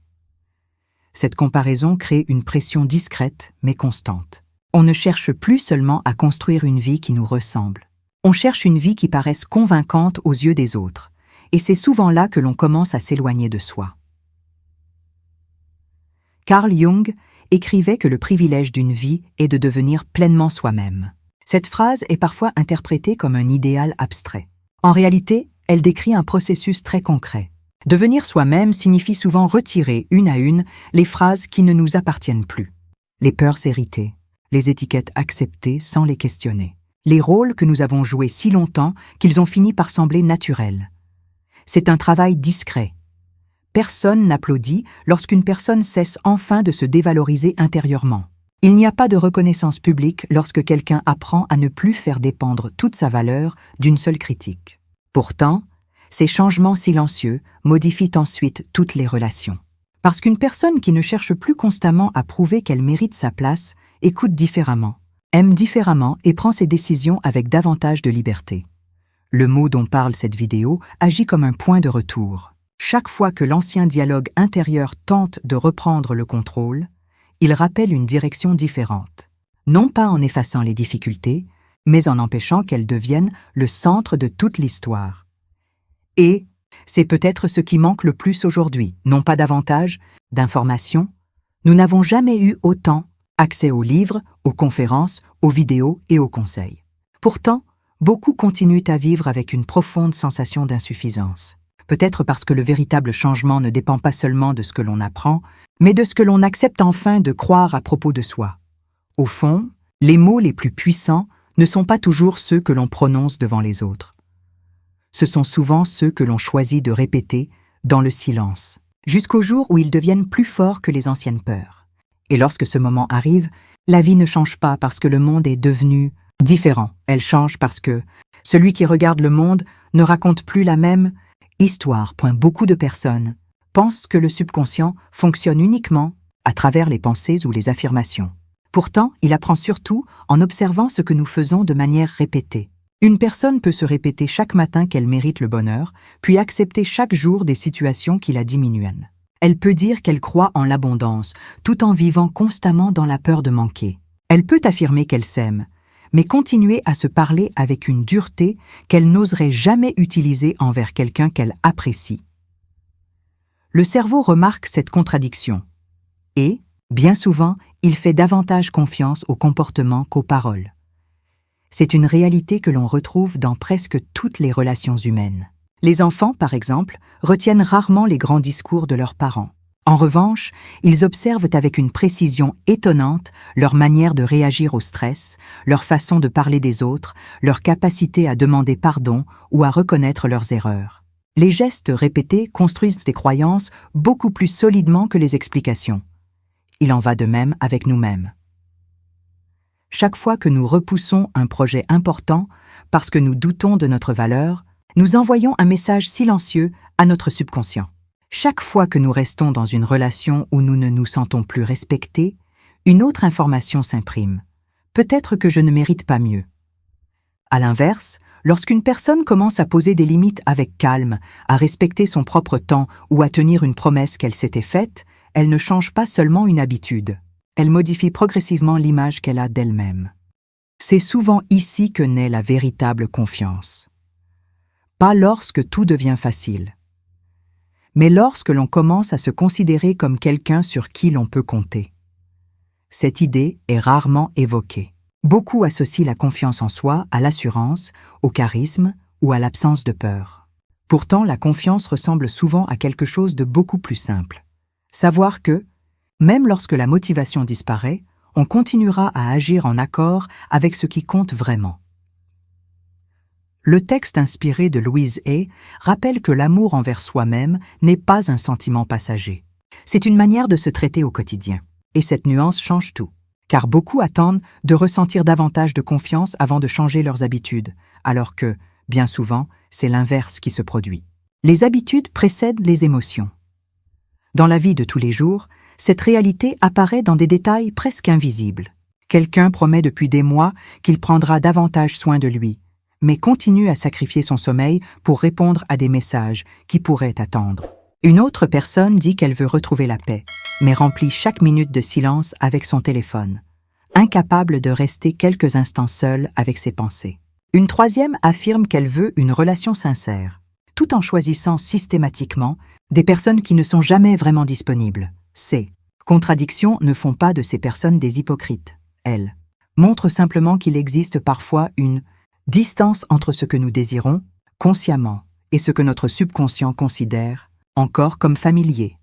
Cette comparaison crée une pression discrète mais constante. On ne cherche plus seulement à construire une vie qui nous ressemble. On cherche une vie qui paraisse convaincante aux yeux des autres, et c'est souvent là que l'on commence à s'éloigner de soi. Carl Jung écrivait que le privilège d'une vie est de devenir pleinement soi-même. Cette phrase est parfois interprétée comme un idéal abstrait. En réalité, elle décrit un processus très concret. Devenir soi-même signifie souvent retirer une à une les phrases qui ne nous appartiennent plus. Les peurs héritées, les étiquettes acceptées sans les questionner. Les rôles que nous avons joués si longtemps qu'ils ont fini par sembler naturels. C'est un travail discret. Personne n'applaudit lorsqu'une personne cesse enfin de se dévaloriser intérieurement. Il n'y a pas de reconnaissance publique lorsque quelqu'un apprend à ne plus faire dépendre toute sa valeur d'une seule critique. Pourtant, ces changements silencieux modifient ensuite toutes les relations. Parce qu'une personne qui ne cherche plus constamment à prouver qu'elle mérite sa place écoute différemment, aime différemment et prend ses décisions avec davantage de liberté. Le mot dont parle cette vidéo agit comme un point de retour. Chaque fois que l'ancien dialogue intérieur tente de reprendre le contrôle, il rappelle une direction différente, non pas en effaçant les difficultés, mais en empêchant qu'elles deviennent le centre de toute l'histoire. Et c'est peut-être ce qui manque le plus aujourd'hui, non pas davantage d'informations. Nous n'avons jamais eu autant accès aux livres, aux conférences, aux vidéos et aux conseils. Pourtant, beaucoup continuent à vivre avec une profonde sensation d'insuffisance. Peut-être parce que le véritable changement ne dépend pas seulement de ce que l'on apprend, mais de ce que l'on accepte enfin de croire à propos de soi. Au fond, les mots les plus puissants ne sont pas toujours ceux que l'on prononce devant les autres. Ce sont souvent ceux que l'on choisit de répéter dans le silence, jusqu'au jour où ils deviennent plus forts que les anciennes peurs. Et lorsque ce moment arrive, la vie ne change pas parce que le monde est devenu différent. Elle change parce que celui qui regarde le monde ne raconte plus la même histoire. Beaucoup de personnes pensent que le subconscient fonctionne uniquement à travers les pensées ou les affirmations. Pourtant, il apprend surtout en observant ce que nous faisons de manière répétée. Une personne peut se répéter chaque matin qu'elle mérite le bonheur, puis accepter chaque jour des situations qui la diminuent. Elle peut dire qu'elle croit en l'abondance, tout en vivant constamment dans la peur de manquer. Elle peut affirmer qu'elle s'aime, mais continuer à se parler avec une dureté qu'elle n'oserait jamais utiliser envers quelqu'un qu'elle apprécie. Le cerveau remarque cette contradiction et, bien souvent, il fait davantage confiance aux comportements qu'aux paroles. C'est une réalité que l'on retrouve dans presque toutes les relations humaines. Les enfants, par exemple, retiennent rarement les grands discours de leurs parents. En revanche, ils observent avec une précision étonnante leur manière de réagir au stress, leur façon de parler des autres, leur capacité à demander pardon ou à reconnaître leurs erreurs. Les gestes répétés construisent des croyances beaucoup plus solidement que les explications. Il en va de même avec nous-mêmes. Chaque fois que nous repoussons un projet important parce que nous doutons de notre valeur, nous envoyons un message silencieux à notre subconscient. Chaque fois que nous restons dans une relation où nous ne nous sentons plus respectés, une autre information s'imprime. Peut-être que je ne mérite pas mieux. À l'inverse, lorsqu'une personne commence à poser des limites avec calme, à respecter son propre temps ou à tenir une promesse qu'elle s'était faite, elle ne change pas seulement une habitude. Elle modifie progressivement l'image qu'elle a d'elle-même. C'est souvent ici que naît la véritable confiance. Pas lorsque tout devient facile, mais lorsque l'on commence à se considérer comme quelqu'un sur qui l'on peut compter. Cette idée est rarement évoquée. Beaucoup associent la confiance en soi à l'assurance, au charisme ou à l'absence de peur. Pourtant, la confiance ressemble souvent à quelque chose de beaucoup plus simple. Savoir que, même lorsque la motivation disparaît, on continuera à agir en accord avec ce qui compte vraiment. Le texte inspiré de Louise Hay rappelle que l'amour envers soi-même n'est pas un sentiment passager. C'est une manière de se traiter au quotidien. Et cette nuance change tout. Car beaucoup attendent de ressentir davantage de confiance avant de changer leurs habitudes, alors que, bien souvent, c'est l'inverse qui se produit. Les habitudes précèdent les émotions. Dans la vie de tous les jours, cette réalité apparaît dans des détails presque invisibles. Quelqu'un promet depuis des mois qu'il prendra davantage soin de lui, mais continue à sacrifier son sommeil pour répondre à des messages qui pourraient attendre. Une autre personne dit qu'elle veut retrouver la paix, mais remplit chaque minute de silence avec son téléphone, incapable de rester quelques instants seule avec ses pensées. Une troisième affirme qu'elle veut une relation sincère, tout en choisissant systématiquement des personnes qui ne sont jamais vraiment disponibles. Ces contradictions ne font pas de ces personnes des hypocrites. Elles montrent simplement qu'il existe parfois une distance entre ce que nous désirons, consciemment, et ce que notre subconscient considère encore comme familier.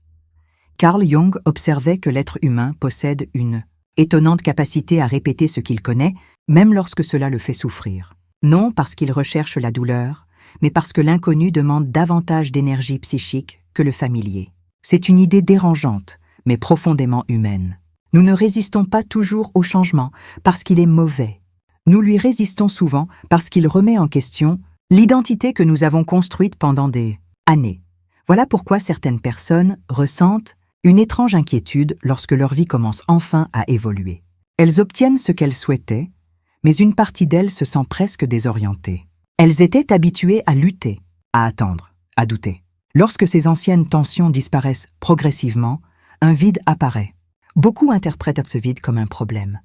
Carl Jung observait que l'être humain possède une étonnante capacité à répéter ce qu'il connaît, même lorsque cela le fait souffrir. Non parce qu'il recherche la douleur, mais parce que l'inconnu demande davantage d'énergie psychique que le familier. C'est une idée dérangeante, mais profondément humaine. Nous ne résistons pas toujours au changement parce qu'il est mauvais. Nous lui résistons souvent parce qu'il remet en question l'identité que nous avons construite pendant des années. Voilà pourquoi certaines personnes ressentent une étrange inquiétude lorsque leur vie commence enfin à évoluer. Elles obtiennent ce qu'elles souhaitaient, mais une partie d'elles se sent presque désorientée. Elles étaient habituées à lutter, à attendre, à douter. Lorsque ces anciennes tensions disparaissent progressivement, un vide apparaît. Beaucoup interprètent ce vide comme un problème,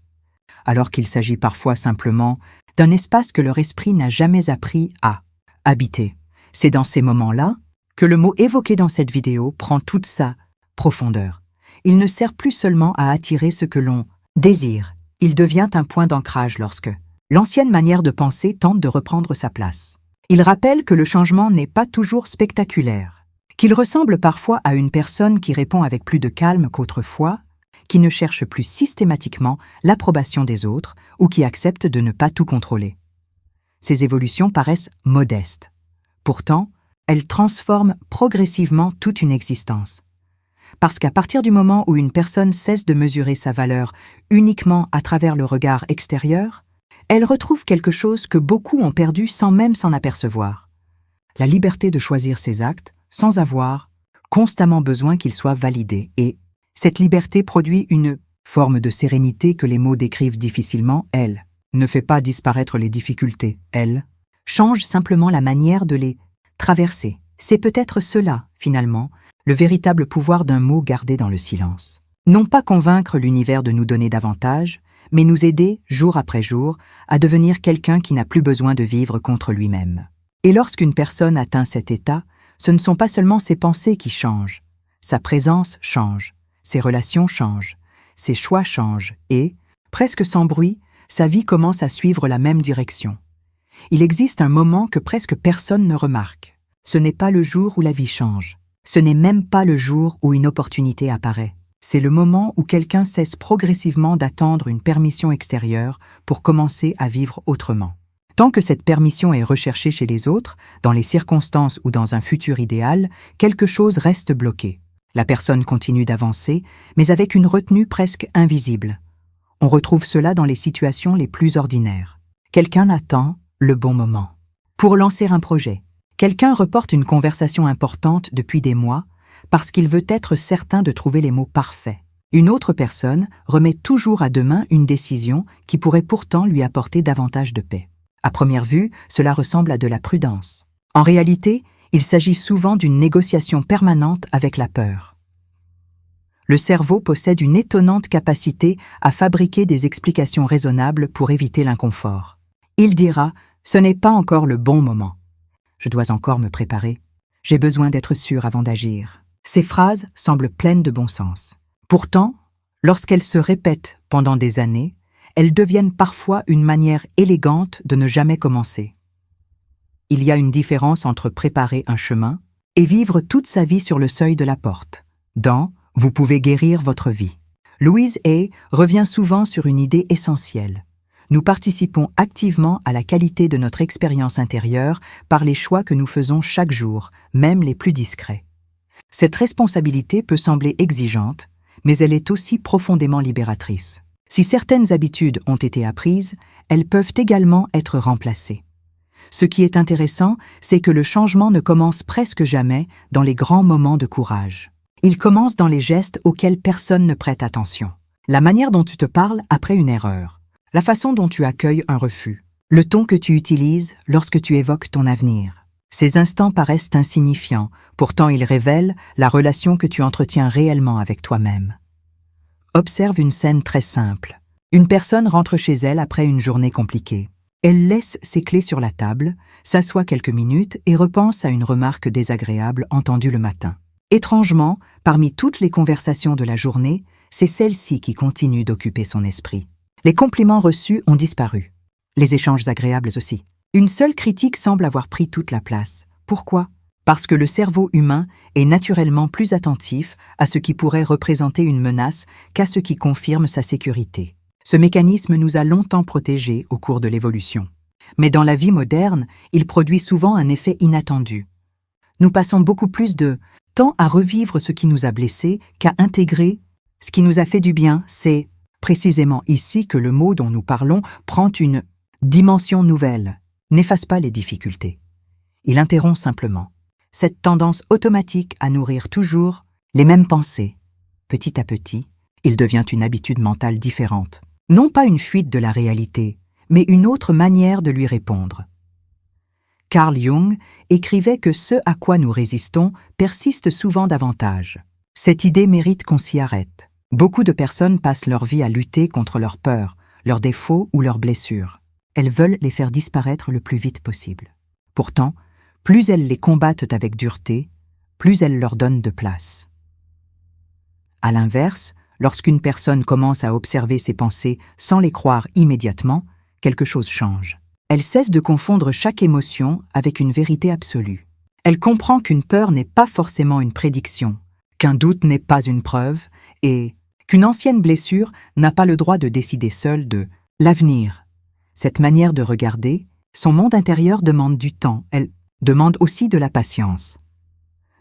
alors qu'il s'agit parfois simplement d'un espace que leur esprit n'a jamais appris à habiter. C'est dans ces moments-là que le mot évoqué dans cette vidéo prend toute sa profondeur. Il ne sert plus seulement à attirer ce que l'on désire, il devient un point d'ancrage lorsque l'ancienne manière de penser tente de reprendre sa place. Il rappelle que le changement n'est pas toujours spectaculaire, qu'il ressemble parfois à une personne qui répond avec plus de calme qu'autrefois, qui ne cherche plus systématiquement l'approbation des autres ou qui accepte de ne pas tout contrôler. Ces évolutions paraissent modestes. Pourtant, elles transforment progressivement toute une existence. Parce qu'à partir du moment où une personne cesse de mesurer sa valeur uniquement à travers le regard extérieur, elle retrouve quelque chose que beaucoup ont perdu sans même s'en apercevoir. La liberté de choisir ses actes sans avoir constamment besoin qu'ils soient validés. Et cette liberté produit une forme de sérénité que les mots décrivent difficilement. Elle ne fait pas disparaître les difficultés. Elle change simplement la manière de les traverser. C'est peut-être cela, finalement, le véritable pouvoir d'un mot gardé dans le silence. Non pas convaincre l'univers de nous donner davantage, mais nous aider, jour après jour, à devenir quelqu'un qui n'a plus besoin de vivre contre lui-même. Et lorsqu'une personne atteint cet état, ce ne sont pas seulement ses pensées qui changent. Sa présence change, ses relations changent, ses choix changent et, presque sans bruit, sa vie commence à suivre la même direction. Il existe un moment que presque personne ne remarque. Ce n'est pas le jour où la vie change. Ce n'est même pas le jour où une opportunité apparaît. C'est le moment où quelqu'un cesse progressivement d'attendre une permission extérieure pour commencer à vivre autrement. Tant que cette permission est recherchée chez les autres, dans les circonstances ou dans un futur idéal, quelque chose reste bloqué. La personne continue d'avancer, mais avec une retenue presque invisible. On retrouve cela dans les situations les plus ordinaires. Quelqu'un attend le bon moment. Pour lancer un projet, quelqu'un reporte une conversation importante depuis des mois parce qu'il veut être certain de trouver les mots parfaits. Une autre personne remet toujours à demain une décision qui pourrait pourtant lui apporter davantage de paix. À première vue, cela ressemble à de la prudence. En réalité, il s'agit souvent d'une négociation permanente avec la peur. Le cerveau possède une étonnante capacité à fabriquer des explications raisonnables pour éviter l'inconfort. Il dira « Ce n'est pas encore le bon moment. Je dois encore me préparer. J'ai besoin d'être sûr avant d'agir. » Ces phrases semblent pleines de bon sens. Pourtant, lorsqu'elles se répètent pendant des années, elles deviennent parfois une manière élégante de ne jamais commencer. Il y a une différence entre préparer un chemin et vivre toute sa vie sur le seuil de la porte. Dans « Vous pouvez guérir votre vie », Louise Hay revient souvent sur une idée essentielle. Nous participons activement à la qualité de notre expérience intérieure par les choix que nous faisons chaque jour, même les plus discrets. Cette responsabilité peut sembler exigeante, mais elle est aussi profondément libératrice. Si certaines habitudes ont été apprises, elles peuvent également être remplacées. Ce qui est intéressant, c'est que le changement ne commence presque jamais dans les grands moments de courage. Il commence dans les gestes auxquels personne ne prête attention. La manière dont tu te parles après une erreur, la façon dont tu accueilles un refus, le ton que tu utilises lorsque tu évoques ton avenir. Ces instants paraissent insignifiants, pourtant ils révèlent la relation que tu entretiens réellement avec toi-même. Observe une scène très simple. Une personne rentre chez elle après une journée compliquée. Elle laisse ses clés sur la table, s'assoit quelques minutes et repense à une remarque désagréable entendue le matin. Étrangement, parmi toutes les conversations de la journée, c'est celle-ci qui continue d'occuper son esprit. Les compliments reçus ont disparu. Les échanges agréables aussi. Une seule critique semble avoir pris toute la place. Pourquoi ? Parce que le cerveau humain est naturellement plus attentif à ce qui pourrait représenter une menace qu'à ce qui confirme sa sécurité. Ce mécanisme nous a longtemps protégés au cours de l'évolution. Mais dans la vie moderne, il produit souvent un effet inattendu. Nous passons beaucoup plus de temps à revivre ce qui nous a blessés qu'à intégrer ce qui nous a fait du bien. C'est précisément ici que le mot dont nous parlons prend une dimension nouvelle. N'efface pas les difficultés. Il interrompt simplement cette tendance automatique à nourrir toujours les mêmes pensées. Petit à petit, il devient une habitude mentale différente. Non pas une fuite de la réalité, mais une autre manière de lui répondre. Carl Jung écrivait que ce à quoi nous résistons persiste souvent davantage. Cette idée mérite qu'on s'y arrête. Beaucoup de personnes passent leur vie à lutter contre leurs peurs, leurs défauts ou leurs blessures. Elles veulent les faire disparaître le plus vite possible. Pourtant, plus elles les combattent avec dureté, plus elles leur donnent de place. À l'inverse, lorsqu'une personne commence à observer ses pensées sans les croire immédiatement, quelque chose change. Elle cesse de confondre chaque émotion avec une vérité absolue. Elle comprend qu'une peur n'est pas forcément une prédiction, qu'un doute n'est pas une preuve et qu'une ancienne blessure n'a pas le droit de décider seule de l'avenir. Cette manière de regarder, son monde intérieur demande du temps, elle demande aussi de la patience.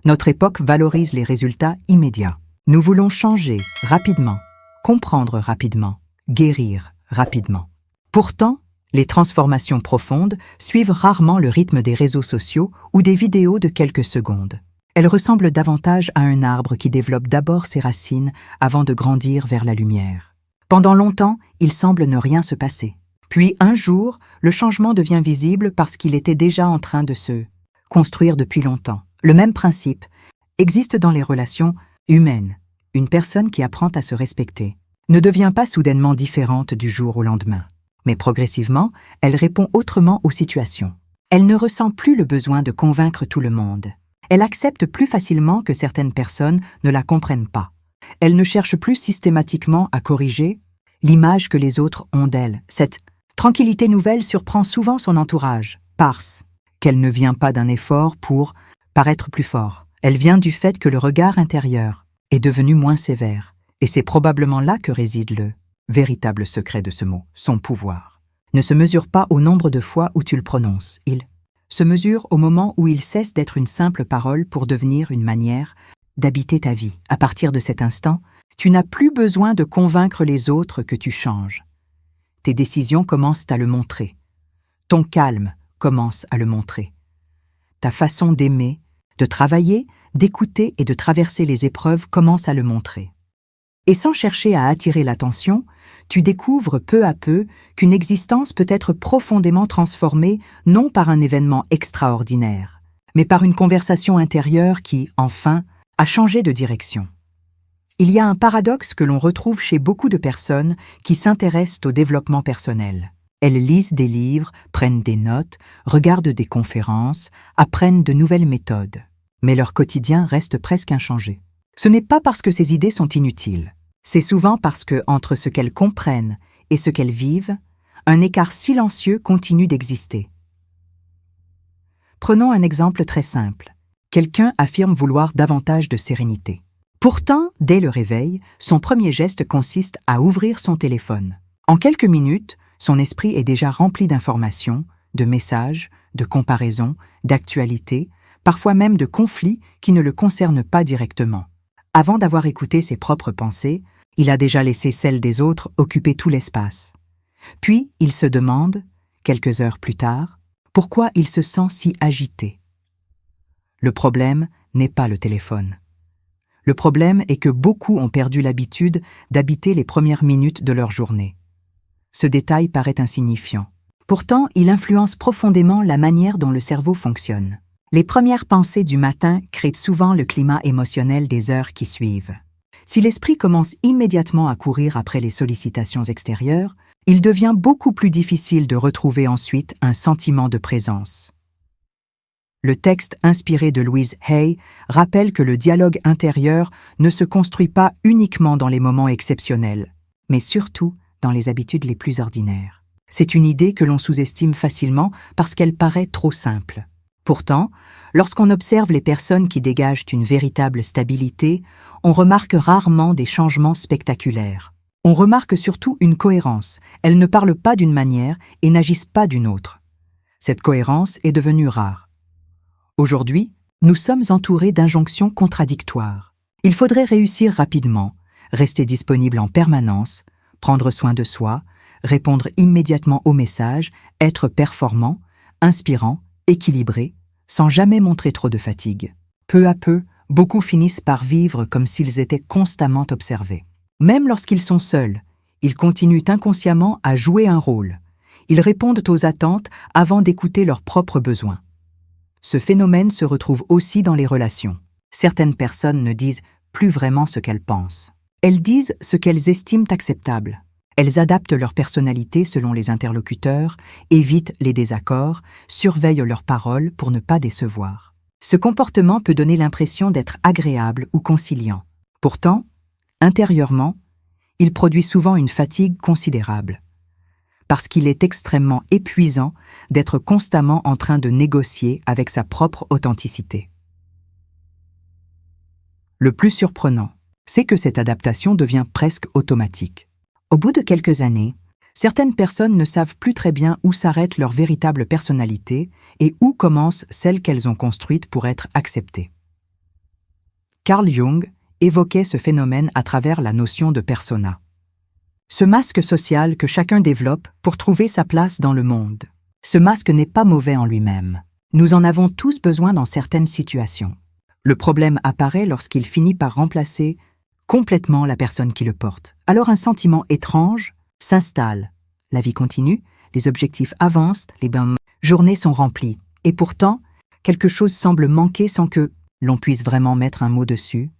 Notre époque valorise les résultats immédiats. Nous voulons changer rapidement, comprendre rapidement, guérir rapidement. Pourtant, les transformations profondes suivent rarement le rythme des réseaux sociaux ou des vidéos de quelques secondes. Elles ressemblent davantage à un arbre qui développe d'abord ses racines avant de grandir vers la lumière. Pendant longtemps, il semble ne rien se passer. Puis un jour, le changement devient visible parce qu'il était déjà en train de se construire depuis longtemps. Le même principe existe dans les relations humaines. Une personne qui apprend à se respecter ne devient pas soudainement différente du jour au lendemain, mais progressivement, elle répond autrement aux situations. Elle ne ressent plus le besoin de convaincre tout le monde. Elle accepte plus facilement que certaines personnes ne la comprennent pas. Elle ne cherche plus systématiquement à corriger l'image que les autres ont d'elle. Cette tranquillité nouvelle surprend souvent son entourage, parce qu'elle ne vient pas d'un effort pour paraître plus fort. Elle vient du fait que le regard intérieur est devenu moins sévère, et c'est probablement là que réside le véritable secret de ce mot, son pouvoir. Ne se mesure pas au nombre de fois où tu le prononces, il se mesure au moment où il cesse d'être une simple parole pour devenir une manière d'habiter ta vie. À partir de cet instant, tu n'as plus besoin de convaincre les autres que tu changes. Tes décisions commencent à le montrer. Ton calme commence à le montrer. Ta façon d'aimer, de travailler, d'écouter et de traverser les épreuves commence à le montrer. Et sans chercher à attirer l'attention, tu découvres peu à peu qu'une existence peut être profondément transformée non par un événement extraordinaire, mais par une conversation intérieure qui, enfin, a changé de direction. Il y a un paradoxe que l'on retrouve chez beaucoup de personnes qui s'intéressent au développement personnel. Elles lisent des livres, prennent des notes, regardent des conférences, apprennent de nouvelles méthodes. Mais leur quotidien reste presque inchangé. Ce n'est pas parce que ces idées sont inutiles. C'est souvent parce que, entre ce qu'elles comprennent et ce qu'elles vivent, un écart silencieux continue d'exister. Prenons un exemple très simple. Quelqu'un affirme vouloir davantage de sérénité. Pourtant, dès le réveil, son premier geste consiste à ouvrir son téléphone. En quelques minutes, son esprit est déjà rempli d'informations, de messages, de comparaisons, d'actualités, parfois même de conflits qui ne le concernent pas directement. Avant d'avoir écouté ses propres pensées, il a déjà laissé celles des autres occuper tout l'espace. Puis, il se demande, quelques heures plus tard, pourquoi il se sent si agité. Le problème n'est pas le téléphone. Le problème est que beaucoup ont perdu l'habitude d'habiter les premières minutes de leur journée. Ce détail paraît insignifiant. Pourtant, il influence profondément la manière dont le cerveau fonctionne. Les premières pensées du matin créent souvent le climat émotionnel des heures qui suivent. Si l'esprit commence immédiatement à courir après les sollicitations extérieures, il devient beaucoup plus difficile de retrouver ensuite un sentiment de présence. Le texte inspiré de Louise Hay rappelle que le dialogue intérieur ne se construit pas uniquement dans les moments exceptionnels, mais surtout dans les habitudes les plus ordinaires. C'est une idée que l'on sous-estime facilement parce qu'elle paraît trop simple. Pourtant, lorsqu'on observe les personnes qui dégagent une véritable stabilité, on remarque rarement des changements spectaculaires. On remarque surtout une cohérence. Elles ne parlent pas d'une manière et n'agissent pas d'une autre. Cette cohérence est devenue rare. Aujourd'hui, nous sommes entourés d'injonctions contradictoires. Il faudrait réussir rapidement, rester disponible en permanence, prendre soin de soi, répondre immédiatement aux messages, être performant, inspirant, équilibré, sans jamais montrer trop de fatigue. Peu à peu, beaucoup finissent par vivre comme s'ils étaient constamment observés. Même lorsqu'ils sont seuls, ils continuent inconsciemment à jouer un rôle. Ils répondent aux attentes avant d'écouter leurs propres besoins. Ce phénomène se retrouve aussi dans les relations. Certaines personnes ne disent plus vraiment ce qu'elles pensent. Elles disent ce qu'elles estiment acceptable. Elles adaptent leur personnalité selon les interlocuteurs, évitent les désaccords, surveillent leurs paroles pour ne pas décevoir. Ce comportement peut donner l'impression d'être agréable ou conciliant. Pourtant, intérieurement, il produit souvent une fatigue considérable, parce qu'il est extrêmement épuisant d'être constamment en train de négocier avec sa propre authenticité. Le plus surprenant, c'est que cette adaptation devient presque automatique. Au bout de quelques années, certaines personnes ne savent plus très bien où s'arrête leur véritable personnalité et où commence celle qu'elles ont construite pour être acceptées. Carl Jung évoquait ce phénomène à travers la notion de persona. Ce masque social que chacun développe pour trouver sa place dans le monde. Ce masque n'est pas mauvais en lui-même. Nous en avons tous besoin dans certaines situations. Le problème apparaît lorsqu'il finit par remplacer complètement la personne qui le porte. Alors un sentiment étrange s'installe. La vie continue, les objectifs avancent, les bonnes journées sont remplies. Et pourtant, quelque chose semble manquer sans que l'on puisse vraiment mettre un mot dessus.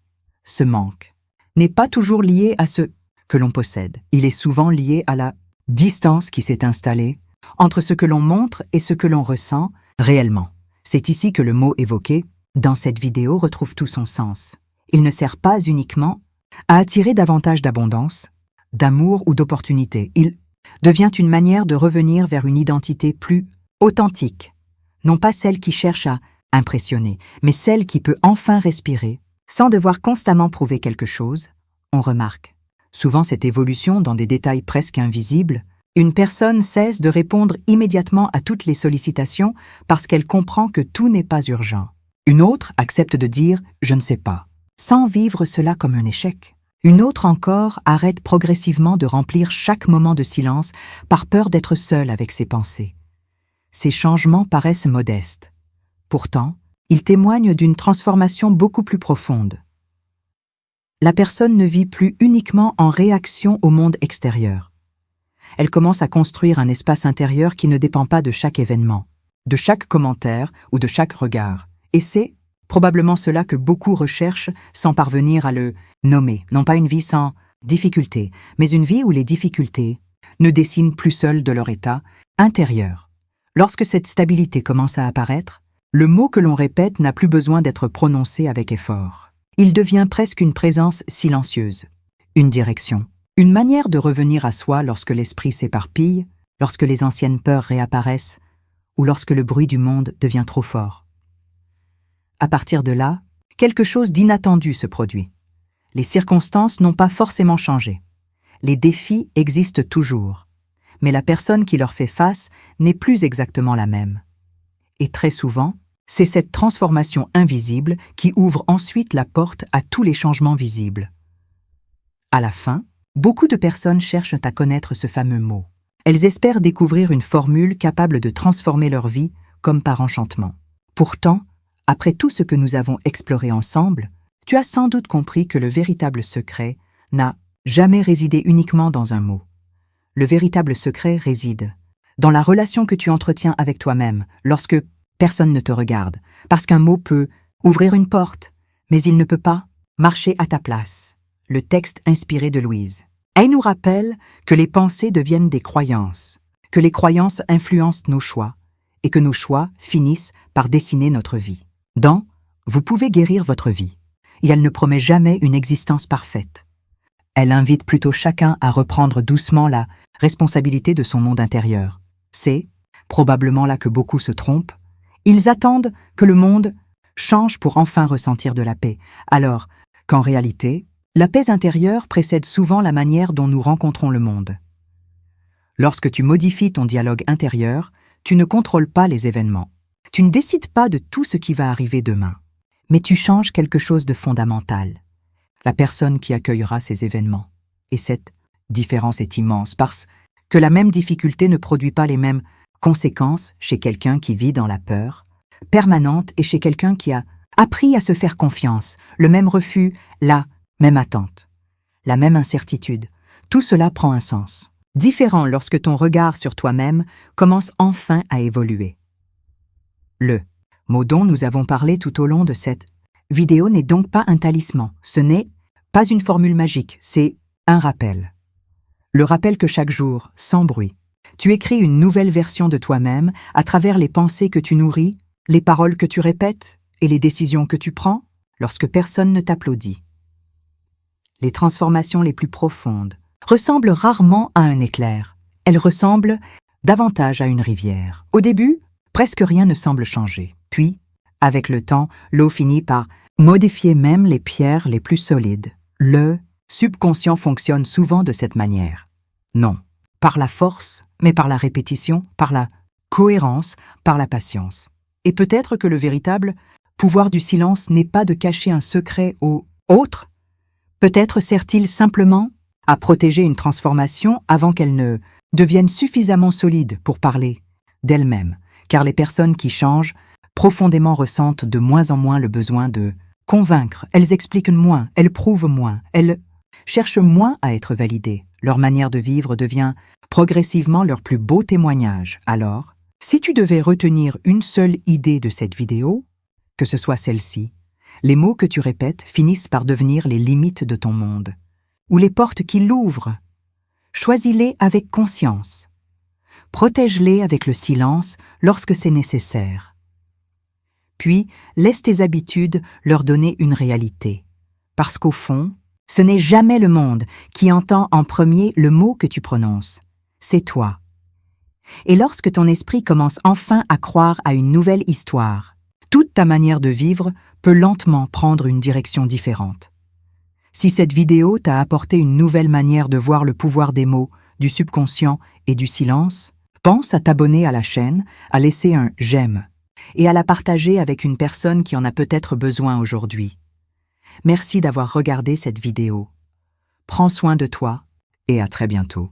Ce manque n'est pas toujours lié à ce que l'on possède. Il est souvent lié à la distance qui s'est installée entre ce que l'on montre et ce que l'on ressent réellement. C'est ici que le mot évoqué dans cette vidéo retrouve tout son sens. Il ne sert pas uniquement à attirer davantage d'abondance, d'amour ou d'opportunité. Il devient une manière de revenir vers une identité plus authentique, non pas celle qui cherche à impressionner, mais celle qui peut enfin respirer, sans devoir constamment prouver quelque chose. On remarque souvent cette évolution dans des détails presque invisibles. Une personne cesse de répondre immédiatement à toutes les sollicitations parce qu'elle comprend que tout n'est pas urgent. Une autre accepte de dire « je ne sais pas », sans vivre cela comme un échec. Une autre encore arrête progressivement de remplir chaque moment de silence par peur d'être seule avec ses pensées. Ces changements paraissent modestes. Pourtant, ils témoignent d'une transformation beaucoup plus profonde. La personne ne vit plus uniquement en réaction au monde extérieur. Elle commence à construire un espace intérieur qui ne dépend pas de chaque événement, de chaque commentaire ou de chaque regard. Et c'est probablement cela que beaucoup recherchent sans parvenir à le nommer. Non pas une vie sans difficultés, mais une vie où les difficultés ne dessinent plus seules de leur état intérieur. Lorsque cette stabilité commence à apparaître, le mot que l'on répète n'a plus besoin d'être prononcé avec effort. Il devient presque une présence silencieuse, une direction. Une manière de revenir à soi lorsque l'esprit s'éparpille, lorsque les anciennes peurs réapparaissent ou lorsque le bruit du monde devient trop fort. À partir de là, quelque chose d'inattendu se produit. Les circonstances n'ont pas forcément changé. Les défis existent toujours, mais la personne qui leur fait face n'est plus exactement la même. Et très souvent, c'est cette transformation invisible qui ouvre ensuite la porte à tous les changements visibles. À la fin, beaucoup de personnes cherchent à connaître ce fameux mot. Elles espèrent découvrir une formule capable de transformer leur vie comme par enchantement. Pourtant, après tout ce que nous avons exploré ensemble, tu as sans doute compris que le véritable secret n'a jamais résidé uniquement dans un mot. Le véritable secret réside dans la relation que tu entretiens avec toi-même lorsque personne ne te regarde, parce qu'un mot peut ouvrir une porte, mais il ne peut pas marcher à ta place. Le texte inspiré de Louise. Elle nous rappelle que les pensées deviennent des croyances, que les croyances influencent nos choix et que nos choix finissent par dessiner notre vie. Dans « Vous pouvez guérir votre vie », et elle ne promet jamais une existence parfaite. Elle invite plutôt chacun à reprendre doucement la responsabilité de son monde intérieur. C'est probablement là que beaucoup se trompent. Ils attendent que le monde change pour enfin ressentir de la paix, alors qu'en réalité, la paix intérieure précède souvent la manière dont nous rencontrons le monde. Lorsque tu modifies ton dialogue intérieur, tu ne contrôles pas les événements. Tu ne décides pas de tout ce qui va arriver demain, mais tu changes quelque chose de fondamental. La personne qui accueillera ces événements. Et cette différence est immense parce que la même difficulté ne produit pas les mêmes conséquences chez quelqu'un qui vit dans la peur permanente et chez quelqu'un qui a appris à se faire confiance, le même refus, la même attente, la même incertitude. Tout cela prend un sens. Différent lorsque ton regard sur toi-même commence enfin à évoluer. Le mot dont nous avons parlé tout au long de cette vidéo n'est donc pas un talisman. Ce n'est pas une formule magique, c'est un rappel. Le rappel que chaque jour, sans bruit, tu écris une nouvelle version de toi-même à travers les pensées que tu nourris, les paroles que tu répètes et les décisions que tu prends lorsque personne ne t'applaudit. Les transformations les plus profondes ressemblent rarement à un éclair. Elles ressemblent davantage à une rivière. Au début, presque rien ne semble changer. Puis, avec le temps, l'eau finit par modifier même les pierres les plus solides. Le subconscient fonctionne souvent de cette manière. Non, par la force, mais par la répétition, par la cohérence, par la patience. Et peut-être que le véritable pouvoir du silence n'est pas de cacher un secret aux autres. Peut-être sert-il simplement à protéger une transformation avant qu'elle ne devienne suffisamment solide pour parler d'elle-même, car les personnes qui changent profondément ressentent de moins en moins le besoin de convaincre, elles expliquent moins, elles prouvent moins, elles cherchent moins à être validées. Leur manière de vivre devient progressivement leur plus beau témoignage. Alors, si tu devais retenir une seule idée de cette vidéo, que ce soit celle-ci, les mots que tu répètes finissent par devenir les limites de ton monde. ou les portes qui l'ouvrent. Choisis-les avec conscience. Protège-les avec le silence lorsque c'est nécessaire. Puis, laisse tes habitudes leur donner une réalité. Parce qu'au fond, ce n'est jamais le monde qui entend en premier le mot que tu prononces. C'est toi. Et lorsque ton esprit commence enfin à croire à une nouvelle histoire, toute ta manière de vivre peut lentement prendre une direction différente. Si cette vidéo t'a apporté une nouvelle manière de voir le pouvoir des mots, du subconscient et du silence, pense à t'abonner à la chaîne, à laisser un « j'aime » et à la partager avec une personne qui en a peut-être besoin aujourd'hui. Merci d'avoir regardé cette vidéo. Prends soin de toi et à très bientôt.